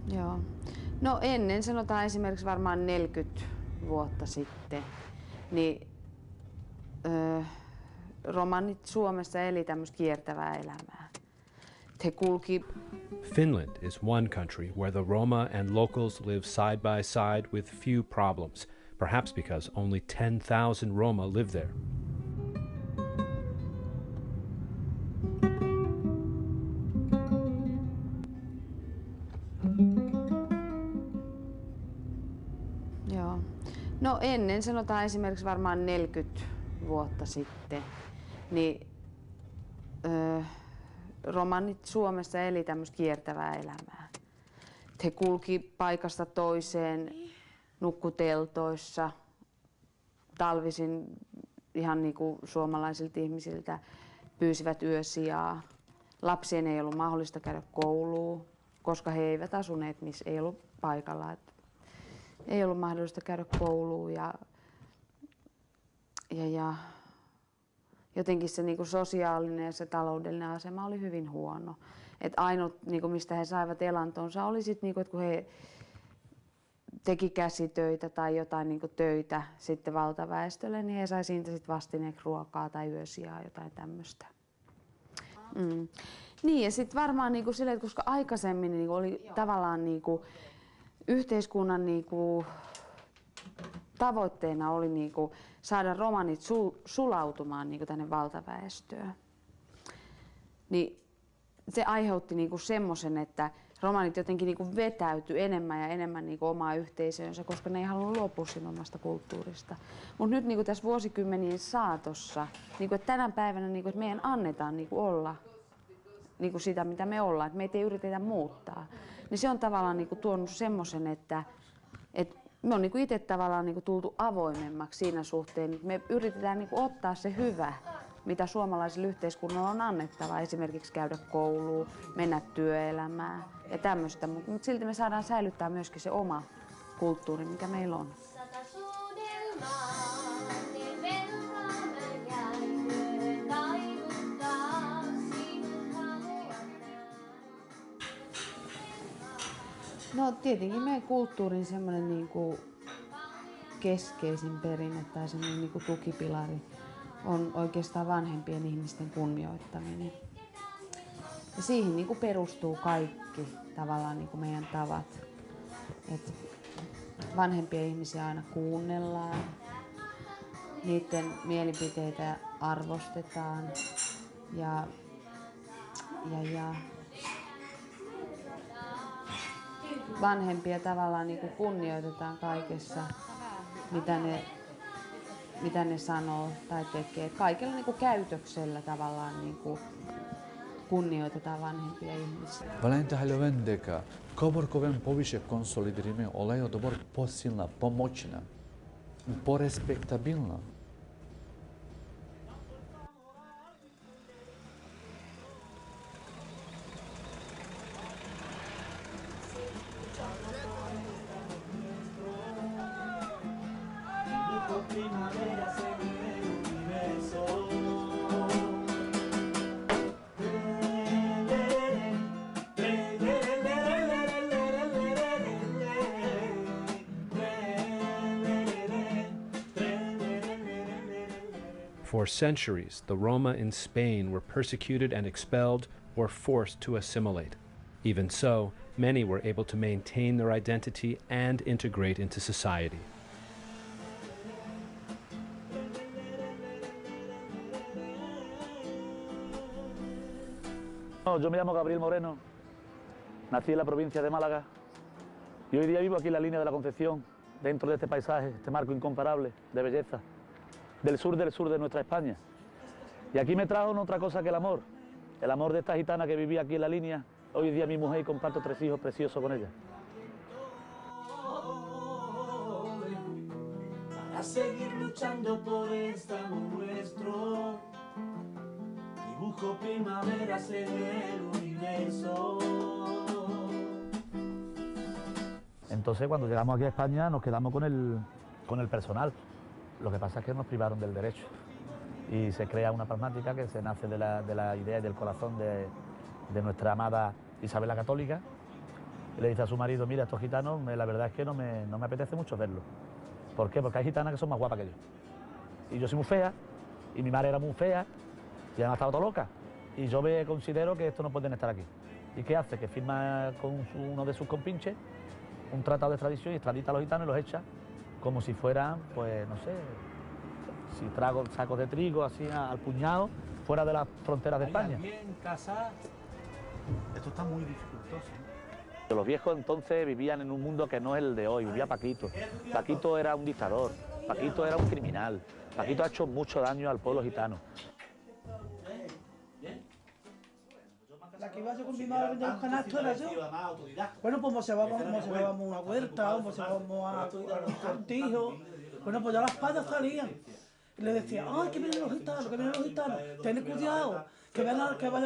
Joo. No ennen, sanotaan esimerkiksi varmaan 40 vuotta sitten, niin romanit Suomessa eli tämmöistä kiertävää elämää. He kulki. Finland is one country where the Roma and locals live side by side with few problems, perhaps because only 10,000 Roma live there. Joo. No ennen, sanotaan esimerkiksi varmaan 40 vuotta sitten, niin romanit Suomessa eli tämmöistä kiertävää elämää. He kulki paikasta toiseen, nukku teltoissa, talvisin ihan niin kuin suomalaisilta ihmisiltä pyysivät yösijaa. Lapsien ei ollut mahdollista käydä kouluun, koska he eivät asuneet, missä ei ollut paikalla. Ei ollut mahdollista käydä kouluun ja jotenkin se niinku sosiaalinen ja se taloudellinen asema oli hyvin huono. Et ainut, niinku, mistä he saivat elantonsa, oli sit, niinku, että kun he teki käsitöitä tai jotain niinku, töitä sitten valtaväestölle, niin he sai siitä sit vastineeksi ruokaa tai yösijaa, jotain tämmöistä. Niin, ja sitten varmaan niinku, silleen, että koska aikaisemmin niinku, oli tavallaan niinku, yhteiskunnan niinku, tavoitteena oli niinku, saada romanit sulautumaan niinku, tänne valtaväestöön. Niin se aiheutti niinku, semmoisen, että romanit jotenkin niinku, vetäytyi enemmän ja enemmän niinku, omaa yhteisöönsä, koska ne ei halunnut luopua siitä omasta kulttuurista. Mutta nyt niinku, tässä vuosikymmenien saatossa, niinku, että tänä päivänä niinku, että meidän annetaan niinku, olla niinku, sitä, mitä me ollaan, että meitä ei yritetä muuttaa. Niin se on tavallaan niinku, tuonut semmoisen, että me on niinku itse tavallaan niinku tultu avoimemmaksi siinä suhteen, että me yritetään niinku ottaa se hyvä, mitä suomalaiselle yhteiskunnalle on annettava, esimerkiksi käydä kouluun, mennä työelämään ja tämmöistä, mutta silti me saadaan säilyttää myöskin se oma kulttuuri, mikä meillä on. No tietenkin meidän kulttuurin semmoinen niinku keskeisin perinne tai semmoinen niinku tukipilari on oikeastaan vanhempien ihmisten kunnioittaminen. Ja siihen niinku perustuu kaikki tavallaan niinku meidän tavat. Et vanhempia ihmisiä aina kuunnellaan, niiden mielipiteitä arvostetaan ja vanhempia tavallaan niinku kunnioitetaan kaikessa, mitä ne sanoo tai tekee. Kaikella niinku käytöksellä tavallaan niinku kunnioitetaan vanhempia ihmisiä. Valenta Haljovendeka, kovorkovem poviše konsolidirime olejo dobor posilna, pomoćna, porespektabilna. For centuries, the Roma in Spain were persecuted and expelled or forced to assimilate. Even so, many were able to maintain their identity and integrate into society. Yo me llamo Gabriel Moreno, nací en la provincia de Málaga y hoy día vivo aquí en la línea de la Concepción, dentro de este paisaje, este marco incomparable de belleza, del sur de nuestra España. Y aquí me trajo no otra cosa que el amor de esta gitana que vivía aquí en la línea, hoy día mi mujer y comparto 3 hijos preciosos con ella. Para seguir luchando por este amor nuestro, dibujo primaveras en el universo. Entonces cuando llegamos aquí a España nos quedamos con el personal. Lo que pasa es que nos privaron del derecho y se crea una pragmática que se nace de la idea y del corazón de nuestra amada Isabel la Católica. Y le dice a su marido, mira, estos gitanos, la verdad es que no me apetece mucho verlos. ¿Por qué? Porque hay gitanas que son más guapas que yo. Y yo soy muy fea, y mi madre era muy fea, y además estaba toda loca. Y yo considero que estos no pueden estar aquí. ¿Y qué hace? Que firma con uno de sus compinches un tratado de extradición y extradita a los gitanos y los echa como si fueran, pues, no sé, si trago sacos de trigo así al puñado, fuera de las fronteras de España. Bien, casa. Esto está muy dificultoso. Los viejos entonces vivían en un mundo que no es el de hoy, vivía Paquito. Paquito era un dictador, Paquito era un criminal, Paquito ha hecho mucho daño al pueblo gitano. La que iba yo con mi madre a vender los canastos era yo. Bueno, pues moseábamos una huerta, moseábamos a cortijos. Bueno, pues ya las patas salían. Y le decía, ay, que vienen los gitanos, tened cuidado, que vayan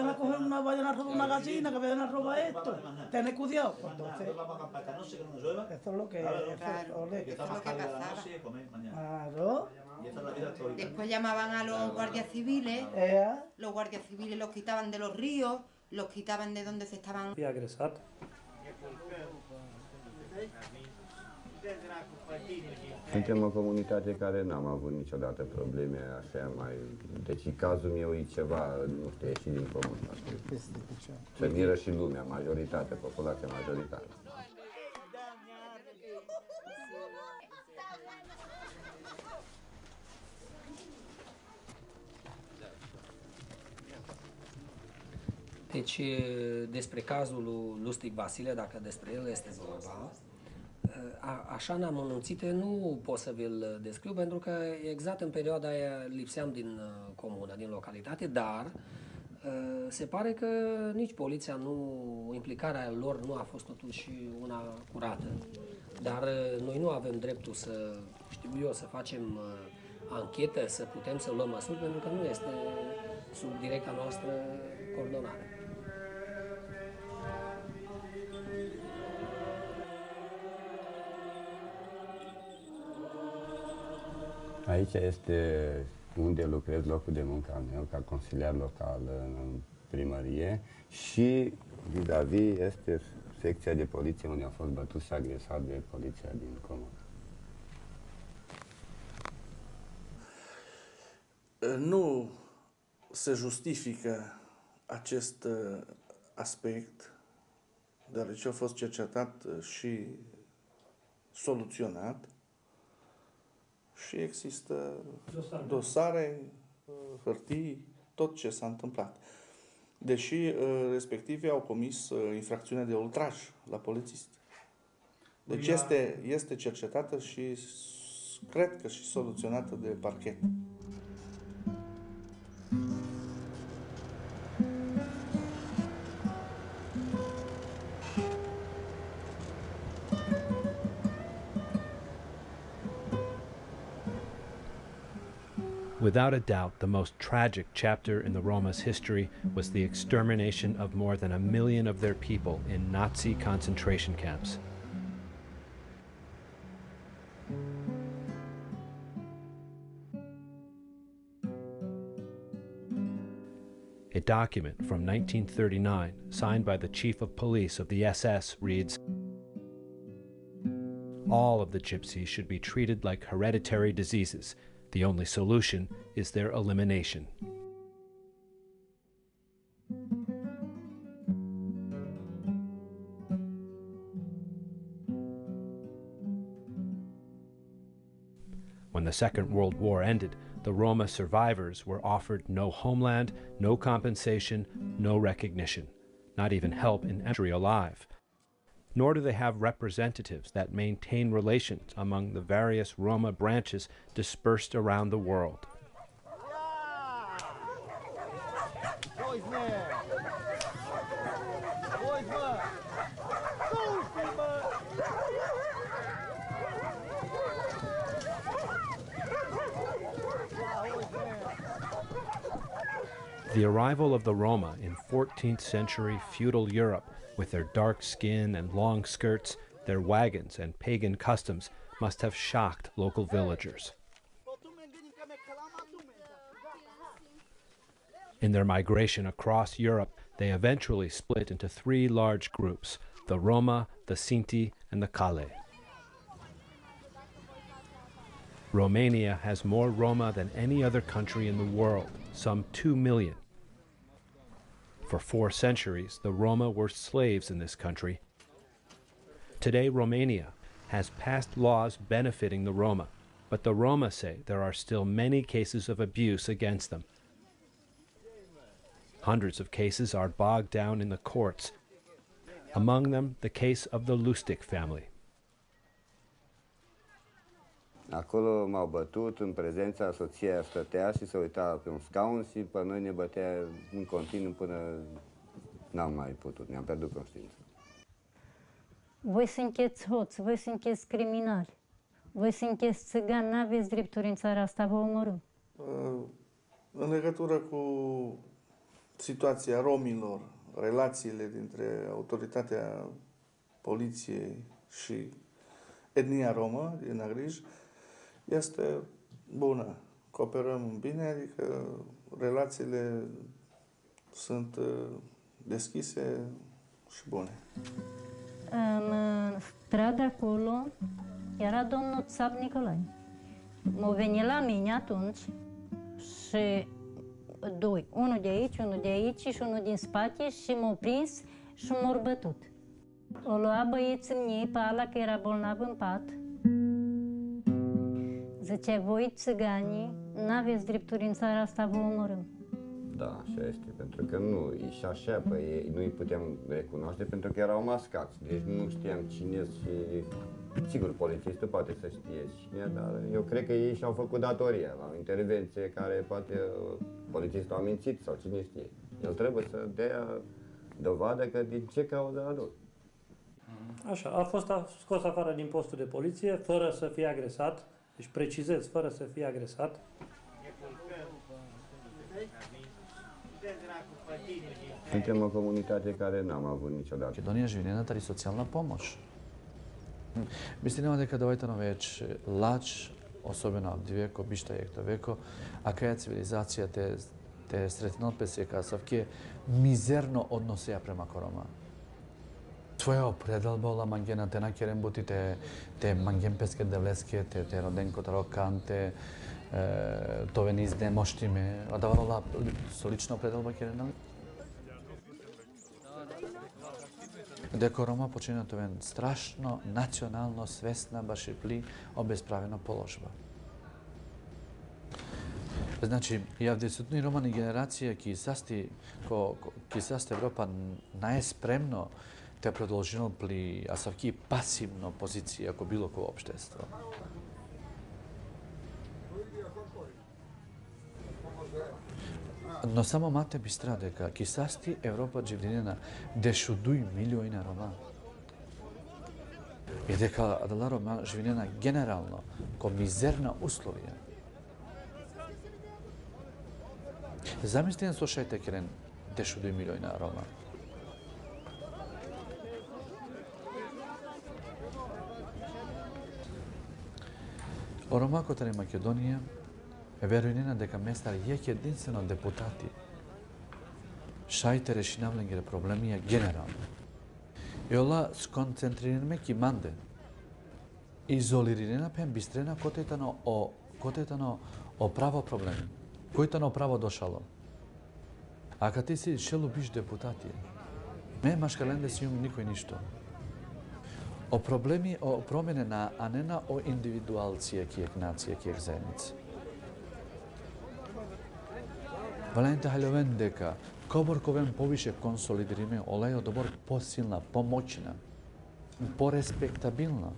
a coger vayan a robar una gallina, que vayan a robar esto, tened cuidado. Pues entonces, eso es lo que pasaba. Claro. Después llamaban a los guardias civiles, los guardias civiles los quitaban de los ríos, los quitaban de donde se estaban. Suntem o comunitate care n-am avut niciodată probleme așa mai... Deci cazul meu e ceva, nu știu, ieșit din comun. Se miră și lumea, majoritatea, populația majoritară. Deci, despre cazul lui Lustig Vasile, dacă despre el este vorba, așa în amănunțite nu pot să vi-l descriu, pentru că exact în perioada aia lipseam din comună, din localitate, dar se pare că nici poliția implicarea lor nu a fost totuși una curată. Dar noi nu avem dreptul să, știu eu, să facem anchetă, să putem să luăm măsuri, pentru că nu este sub directa noastră coordonare. Aici este unde lucrez, locul de muncă al meu, ca consilier local în primărie și vis-a-vis este secția de poliție unde a fost bătut și agresat de poliția din comună. Nu se justifică acest aspect, deoarece a fost cercetat și soluționat și există dosare, hârtii, tot ce s-a întâmplat. Deși respectivii au comis infracțiune de ultraj la polițist. Deci este cercetată și cred că și soluționată de parchet. Without a doubt, the most tragic chapter in the Roma's history was the extermination of more than 1 million of their people in Nazi concentration camps. A document from 1939, signed by the chief of police of the SS, reads, "All of the gypsies should be treated like hereditary diseases. The only solution is their elimination." When the Second World War ended, the Roma survivors were offered no homeland, no compensation, no recognition, not even help in entry alive. Nor do they have representatives that maintain relations among the various Roma branches dispersed around the world. The arrival of the Roma in 14th century feudal Europe, with their dark skin and long skirts, their wagons and pagan customs, must have shocked local villagers. In their migration across Europe, they eventually split into three large groups: the Roma, the Sinti, and the Kale. Romania has more Roma than any other country in the world, some 2 million. For 4 centuries, the Roma were slaves in this country. Today, Romania has passed laws benefiting the Roma, but the Roma say there are still many cases of abuse against them. Hundreds of cases are bogged down in the courts, among them the case of the Lustig family. Acolo m-au bătut, în prezența soția stătea și se uita pe un scaun și pe noi ne bătea în continuu până n-am mai putut, ne-am pierdut conștiința. Voi sunteți hoți, voi sunteți criminali, voi sunteți țigani, n-aveți drepturi în țara asta, vă omorâm. În legătură cu situația romilor, relațiile dintre autoritatea poliției și etnia romă din Agrij este bună. Cooperăm bine, adică relațiile sunt deschise și bune. În strada acolo era domnul Țap Nicolae. M-a venit la mine atunci și doi, unul de aici și unul din spate și m-a prins și m-a bătut. O lua băieții mei pe ala că era bolnav în pat. Zicea, voi țiganii, n-aveți drepturi în țara asta, vă omorâm. Da, așa este, pentru că nu, și așa pe ei nu îi puteam recunoaște pentru că erau mascați, deci nu știam cine și... Sigur, polițistul poate să știe cine, dar eu cred că ei și-au făcut datoria la o intervenție care poate polițistul a mințit sau cine știe. El trebuie să dea dovadă că din ce cauză a adus. Așa, a fost scos afară din postul de poliție fără să fie agresat, deci precizez, fără să fie agresat. Suntem o comunitate care n-am avut niciodată. Makedonija živi nenatari socijalna pomoć. Mislim, nema дека давајте веќе лач, особено дивеко, бишта ек веко, а каја цивилизација те сретнат песе касавке мизерно односеја према Рома. Твоја определбола мангена те накерен бути те манген песке девлеске, те роденко тароканте, тове низ не моштиме, а давала со лична определба керен, нали? Дека Рома почина тоа страшно национално свесна башипли обесправена положба. Значи, јавдесутни романи генерација ки састи Европа најспремно те продолжено пли асавки пасивно позиција ако било кој општество. Но само мате бистра дека ки састи Европа дживдинена дешу 2 милиони рома. И дека адала рома живинена генерално ко мизерна условија. Замислите на слушајте керен дешу 2 милиони рома. Рома кота на Македонија веројнена дека местар јек единствено депутати шајте решинавленгере проблемија генерално. И ола сконцентрираме ки манде изолирина пен бистрена котетано о право проблеми. Којтано право дошало. А кога ти си шелу биш депутати, ме машкаленде си никој ништо. O problemi o promjenama, a ne na o individualcije nacije, zajednice. Valente haljovendeka, koborkovem poviše konsolidirime olejo dobor posilna, pomoćna, porespektabilna.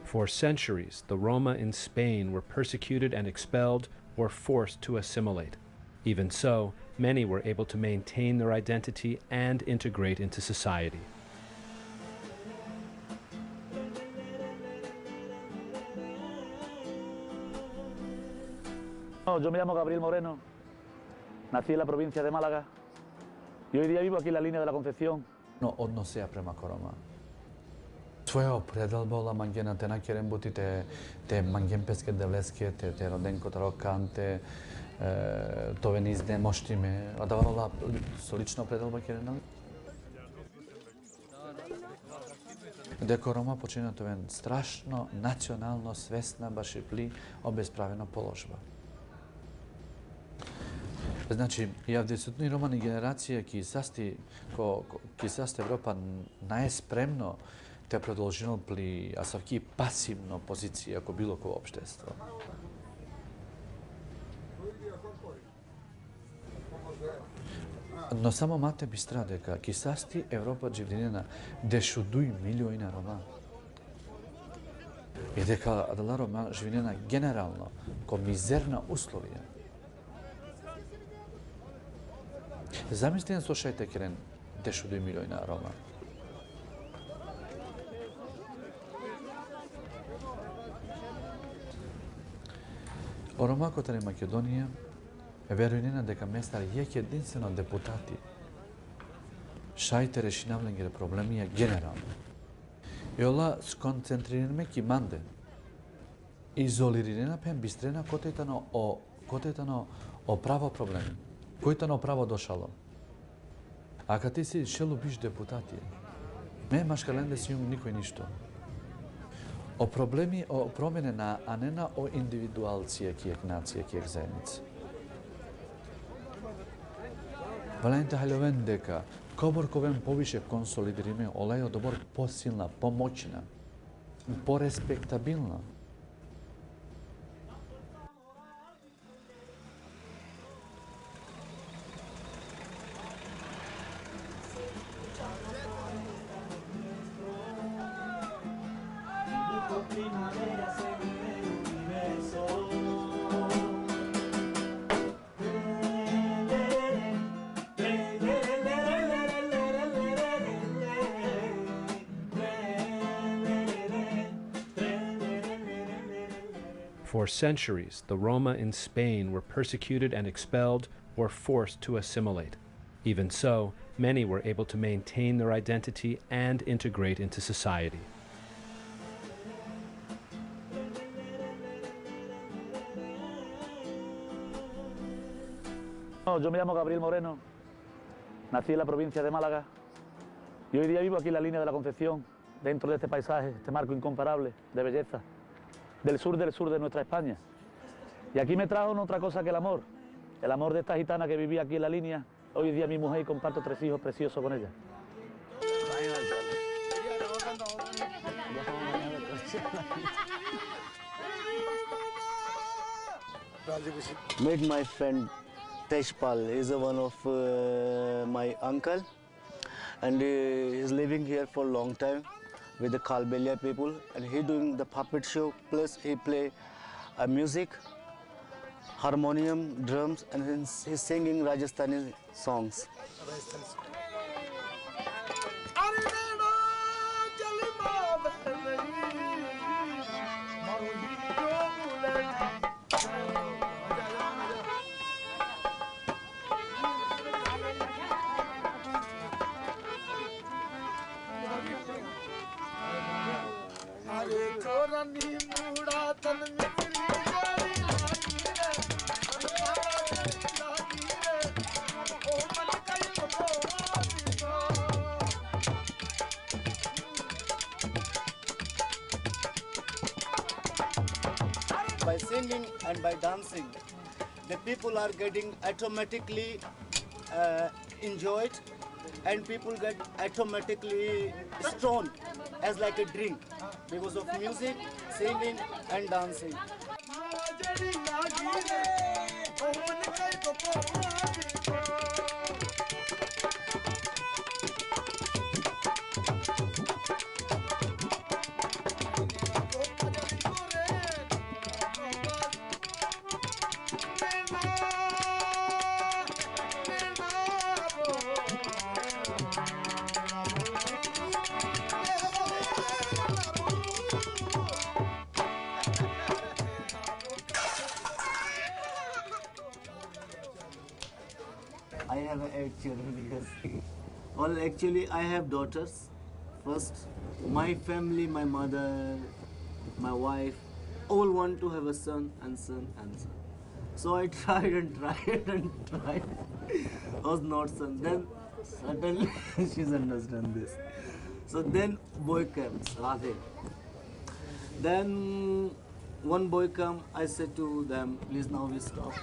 For centuries, the Roma in Spain were persecuted and expelled or forced to assimilate. Even so, many were able to maintain their identity and integrate into society. Yo me llamo Gabriel Moreno, nací en la provincia de Málaga y hoy día vivo aquí en la línea de la Concepción. No, odnosija prema Roma. Tvoja predelbola mangena te nakjerem buti te mangen peske devleske, te rodenko tarokante, to venizde moštime, a davala solično predelba kjerenali? Deko Roma počina to ven strašno, nacionalno, svesna, baš i pli, obespravljena položba. Znači, javde su tni romani generacije, ki sasti Evropa najspremno te продолжено pli, a savki pasivno pozicije ako bilo ko opštestvo. No samo mate bi stradeka, ki sasti Evropa življenjena dešu duj miliojna Roma. I deka adala Roma življenjena generalno ko mizerna uslovija. Zamislite na slušajte keren dešu duj miliojna Roma. O Roma kotare Македонија е веројнена дека местар јек единствено депутати шајте решинавлење проблемија генерално. И ола сконцентрираме ки манде изолирана пен бистрена котетано о право проблеми. Којтано право дошало. А кога ти си шелу биш депутати, ме машкаленде си никој ништо. O problemi o promjenama, a ne na o individualcije nacije, zajednice. Valente haljovendeka, koborkovem poviše konsolidirime olejo dobor posilna, pomoćna, porespektabilna. For centuries, the Roma in Spain were persecuted and expelled or forced to assimilate. Even so, many were able to maintain their identity and integrate into society. Yo me llamo Gabriel Moreno, nací en la provincia de Málaga y hoy día vivo aquí en la línea de la Concepción, dentro de este paisaje, este marco incomparable de belleza, del sur de nuestra España. Y aquí me trajo no otra cosa que el amor de esta gitana que vivía aquí en la línea, hoy día mi mujer y comparto 3 hijos preciosos con ella. Met my friend Teshpal. He's one of my uncle, and he's living here for a long time with the Kalbelia people, and he doing the puppet show, plus he play music, harmonium, drums, and he's singing Rajasthani songs. singing and by dancing, the people are getting automatically enjoyed, and people get automatically stoned as like a drink because of music, singing and dancing. I have 8 children because, well, actually I have daughters. First, my family, my mother, my wife, all want to have a son and son and son. So I tried and tried and tried. Was not son. Then suddenly she's understand this. So then boy comes, Radhe. Then one boy come, I said to them, please now we stop.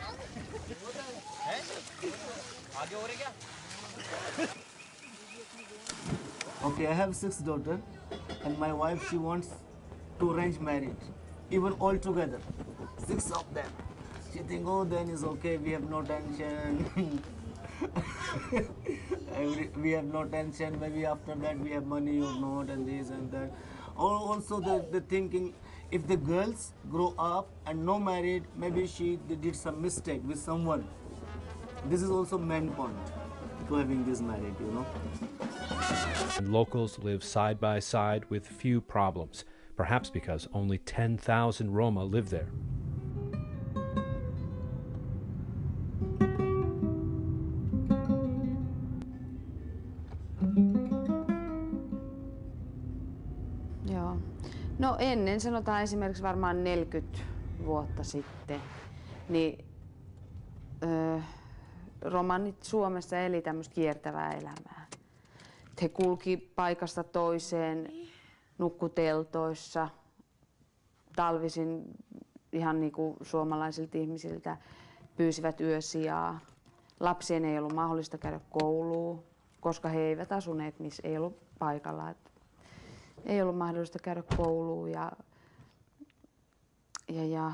Okay, I have 6 daughters, and my wife, she wants to arrange marriage, even all together, 6 of them. She think, oh, then it's okay, we have no tension. We have no tension, maybe after that we have money or not, and this and that. Or also the thinking, if the girls grow up and no married, maybe they did some mistake with someone. This is also main point to having this marriage, you know. And locals live side by side with few problems, perhaps because only 10,000 Roma live there. Joo. No ennen, sanotaan esimerkiksi varmaan 40 vuotta sitten, niin romanit Suomessa eli tämmöistä kiertävää elämää. He kulki paikasta toiseen, nukku teltoissa, talvisin ihan niin kuin suomalaisilta ihmisiltä pyysivät yösijaa. Lapsien ei ollut mahdollista käydä kouluun, koska he eivät asuneet, missä ei ollut paikalla. Ei ollut mahdollista käydä kouluun ja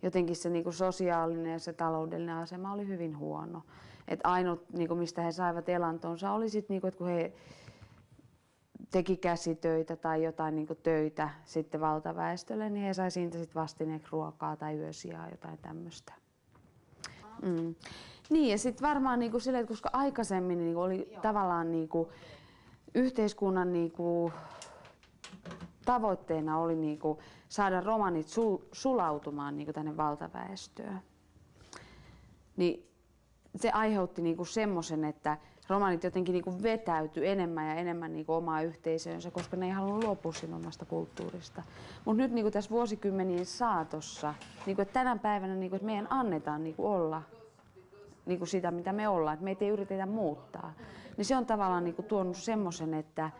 jotenkin se niinku sosiaalinen ja se taloudellinen asema oli hyvin huono. Et ainut, niinku, mistä he saivat elantonsa, oli sit, niinku, että kun he teki käsitöitä tai jotain niinku, töitä sitten valtaväestölle, niin he sai siitä sit vastineeksi ruokaa tai yösijaa, jotain tämmöistä. Niin, ja sitten varmaan niinku, silleen, että koska aikaisemmin niinku, oli tavallaan niinku, yhteiskunnan niinku, tavoitteena oli niinku, saada romanit sulautumaan niinku, tänne valtaväestöön. Niin se aiheutti niinku, semmoisen, että romanit jotenkin niinku, vetäytyi enemmän ja enemmän niinku, omaa yhteisöönsä, koska ne ei halunnut luopua siitä omasta kulttuurista. Mutta nyt niinku, tässä vuosikymmenien saatossa, niinku, että tänä päivänä niinku, että meidän annetaan niinku, olla niinku, sitä, mitä me ollaan, että meitä ei yritetä muuttaa. Niin se on tavallaan niinku, tuonut semmoisen, että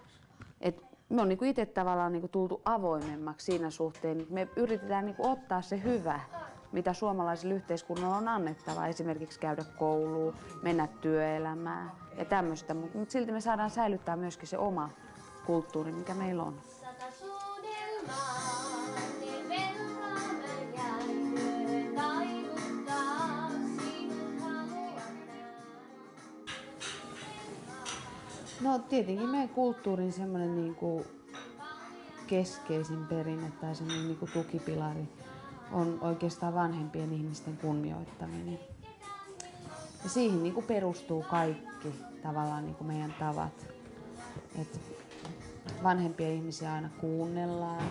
me on niinku, itse tavallaan niinku, tultu avoimemmaksi siinä suhteen, että me yritetään niinku, ottaa se hyvä, mitä suomalaiselle yhteiskunnalle on annettava, esimerkiksi käydä kouluun, mennä työelämään ja tämmöistä, mutta silti me saadaan säilyttää myöskin se oma kulttuuri, mikä meillä on. No tietenkin meidän kulttuurin semmoinen niinku keskeisin perinne tai semmoinen niinku tukipilari on oikeastaan vanhempien ihmisten kunnioittaminen. Ja siihen niinku perustuu kaikki tavallaan niinku meidän tavat. Et vanhempia ihmisiä aina kuunnellaan,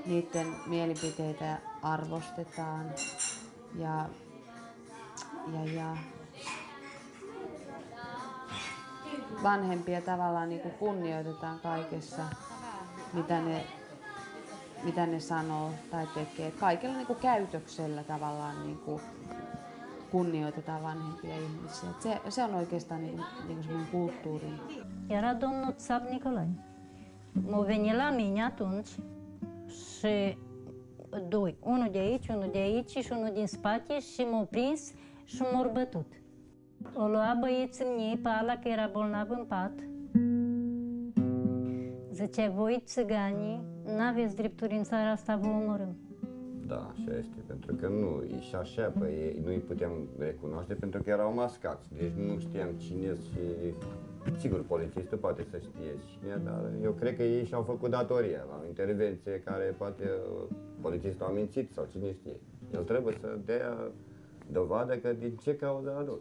niiden mielipiteitä arvostetaan ja vanhempia tavallaan niinku kunnioitetaan kaikessa, mitä ne sanoo tai tekee. Kaikella niinku käytöksellä tavallaan niinku kunnioitetaan vanhempia ihmisiä. Se on oikeastaan niinku semmoinen kulttuuri. Era domnul Țap Nicolae. M-a venit la mine atunci și doi. Unul de aici și unul din spate și m-au prins și m-au bătut. O lua băieții mei pe ala că era bolnav în pat. Zicea, voi țiganii, n-aveți drepturi în țara asta, vă omorâm. Da, așa este, pentru că nu, și așa, pe ei nu îi puteam recunoaște pentru că erau mascați, deci nu știam cine și... Sigur, polițistul poate să știe cine, dar eu cred că ei și-au făcut datoria la o intervenție care poate polițistul a mințit sau cine știe. El trebuie să dea dovadă că din ce cauză a adus.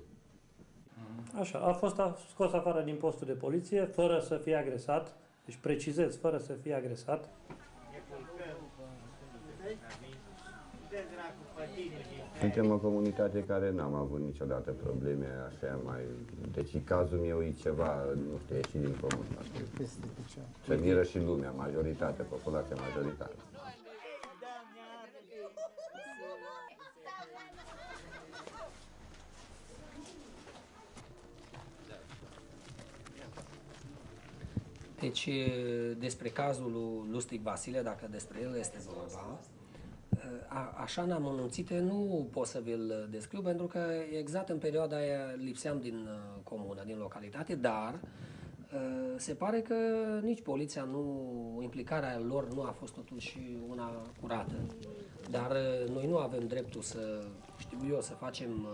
Așa, a fost scos afară din postul de poliție, fără să fie agresat, deci precizez, fără să fie agresat. Suntem o comunitate care n-am avut niciodată probleme așa mai... Deci cazul meu e ceva, nu știu, ieșit din comun. Se miră și lumea, majoritatea, populația majoritară. Deci, despre cazul lui Lustig Vasile, dacă despre el este vorba, așa în amănunțite nu pot să vi-l descriu, pentru că exact în perioada aia lipseam din comună, din localitate, dar se pare că nici poliția implicarea lor nu a fost totuși una curată. Dar noi nu avem dreptul să, știu eu, să facem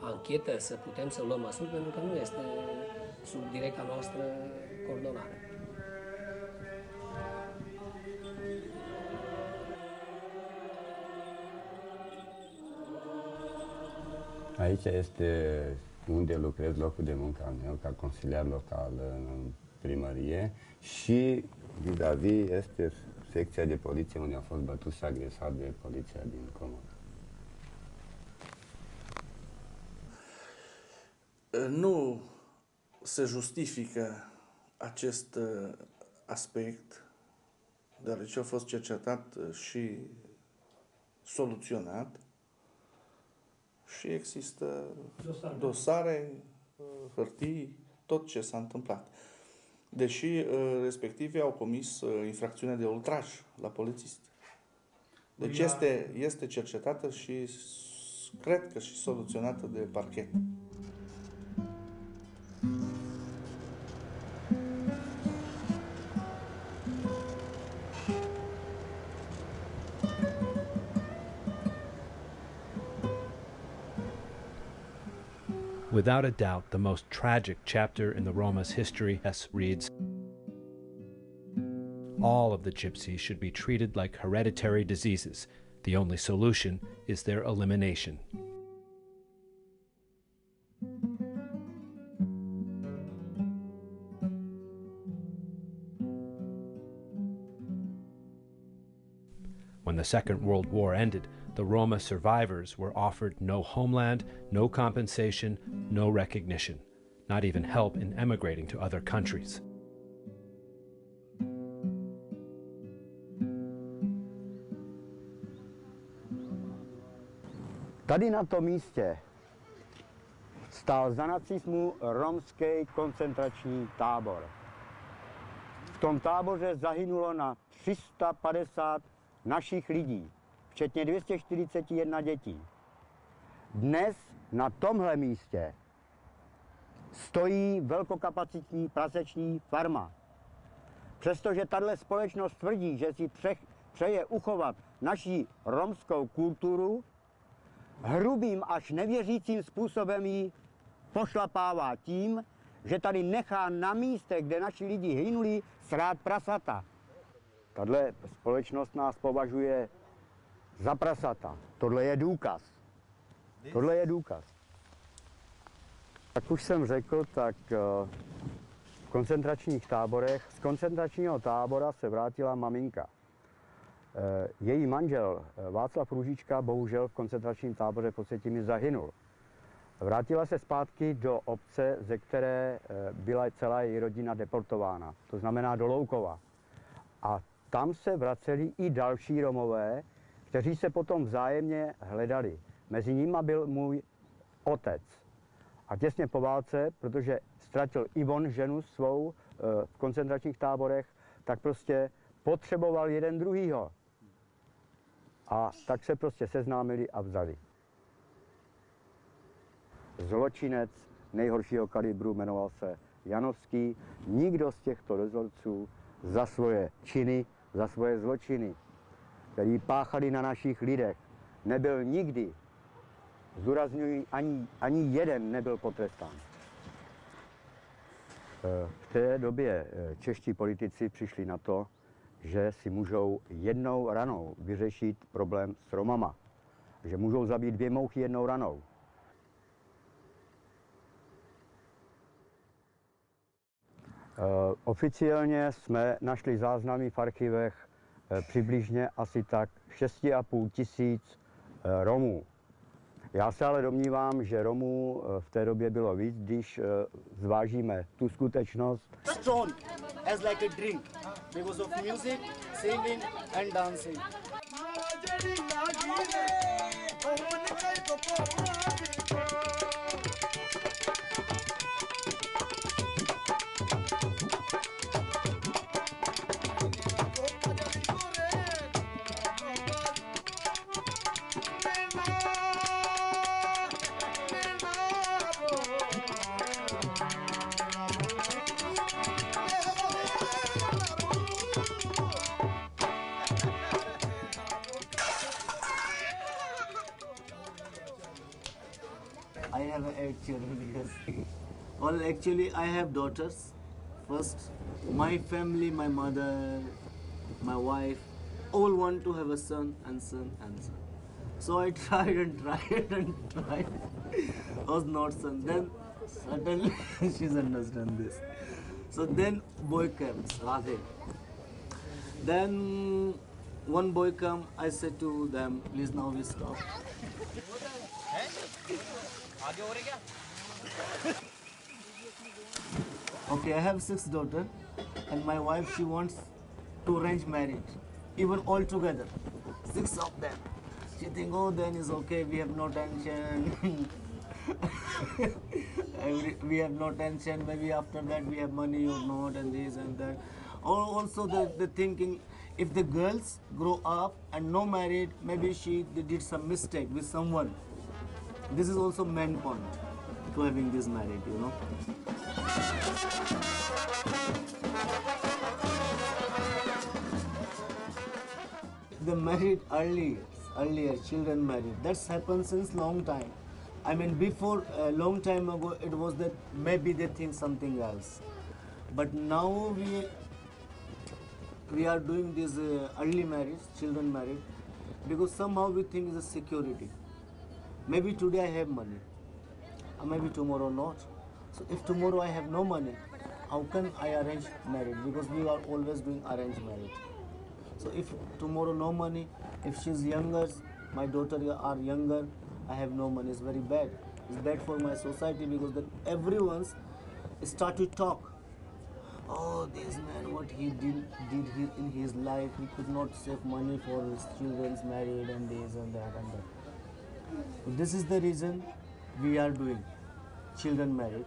anchetă, să putem să luăm măsuri, pentru că nu este sub directa noastră coordonare. Aici este unde lucrez, locul de muncă al meu, ca consilier local în primărie și vis-a-vis este secția de poliție unde a fost bătut și agresat de poliția din comună. Nu se justifică acest aspect, deoarece a fost cercetat și soluționat și există dosare, hârtii, tot ce s-a întâmplat. Deși respectivii au comis infracțiune de ultraj la polițist. Deci este cercetată și cred că și soluționată de parchet. Without a doubt, the most tragic chapter in the Roma's history reads, all of the gypsies should be treated like hereditary diseases. The only solution is their elimination. When the Second World War ended, the Roma survivors were offered no homeland, no compensation, no recognition, not even help in emigrating to other countries. Tady na tom místě stál za nacismu romský koncentrační tábor. V tom táboře zahynulo na 350 našich lidí, včetně 241 dětí. Dnes na tomhle místě stojí velkokapacitní praseční farma. Přestože tato společnost tvrdí, že si přeje uchovat naši romskou kulturu, hrubým až nevěřícím způsobem ji pošlapává tím, že tady nechá na místech, kde naši lidi hynuli, srát prasata. Tato společnost nás považuje za prasata. Tohle je důkaz. Tohle je důkaz. Jak už jsem řekl, tak v koncentračních táborech, z koncentračního tábora se vrátila maminka. Její manžel Václav Růžička bohužel v koncentračním táboře v Osvětimi zahynul. Vrátila se zpátky do obce, ze které byla celá její rodina deportována, to znamená do Loukova. A tam se vraceli i další Romové, kteří se potom vzájemně hledali. Mezi nimi byl můj otec. A těsně po válce, protože ztratil i on ženu svou v koncentračních táborech, tak prostě potřeboval jeden druhýho. a tak se prostě seznámili a vzali. Zločinec nejhoršího kalibru jmenoval se Janovský. Nikdo z těchto dozorců za svoje činy, za svoje zločiny, které páchali na našich lidech, nebyl nikdy, zdůrazňuji, ani jeden nebyl potrestán. V té době čeští politici přišli na to, že si můžou jednou ranou vyřešit problém s Romama. Že můžou zabít 2 mouchy jednou ranou. Oficiálně jsme našli záznamy v archivech přibližně asi tak 6,5 tisíc Romů. Já se ale domnívám, že Romů v té době bylo víc, když zvážíme tu skutečnost. Strong as like a drink because of music, singing and dancing. I have 8 children because, well, actually I have daughters. First, my family, my mother, my wife, all want to have a son and son and son. So I tried and tried and tried. Was not son. Then suddenly she's understand this. So then boy comes, Radhe. Then one boy come. I said to them, please now we stop. Okay, I have 6 daughters, and my wife, she wants to arrange marriage, even all together, 6 of them. She think, oh, then it's okay, we have no tension. We have no tension, maybe after that we have money or not, and this and that. Or also the thinking, if the girls grow up and no married, maybe they did some mistake with someone. This is also main point to having this married, you know. The married earlier children married. That's happened since long time. I mean, before a long time ago, it was that maybe they think something else. But now we are doing this early marriage, children married, because somehow we think it's a security. Maybe today I have money, or maybe tomorrow not. So if tomorrow I have no money, how can I arrange marriage? Because we are always doing arranged marriage. So if tomorrow no money, if she's younger, my daughter are younger, I have no money, it's very bad. It's bad for my society because everyone start to talk. Oh, this man, what he did in his life, he could not save money for his children's married and this and that and that. This is the reason we are doing children married.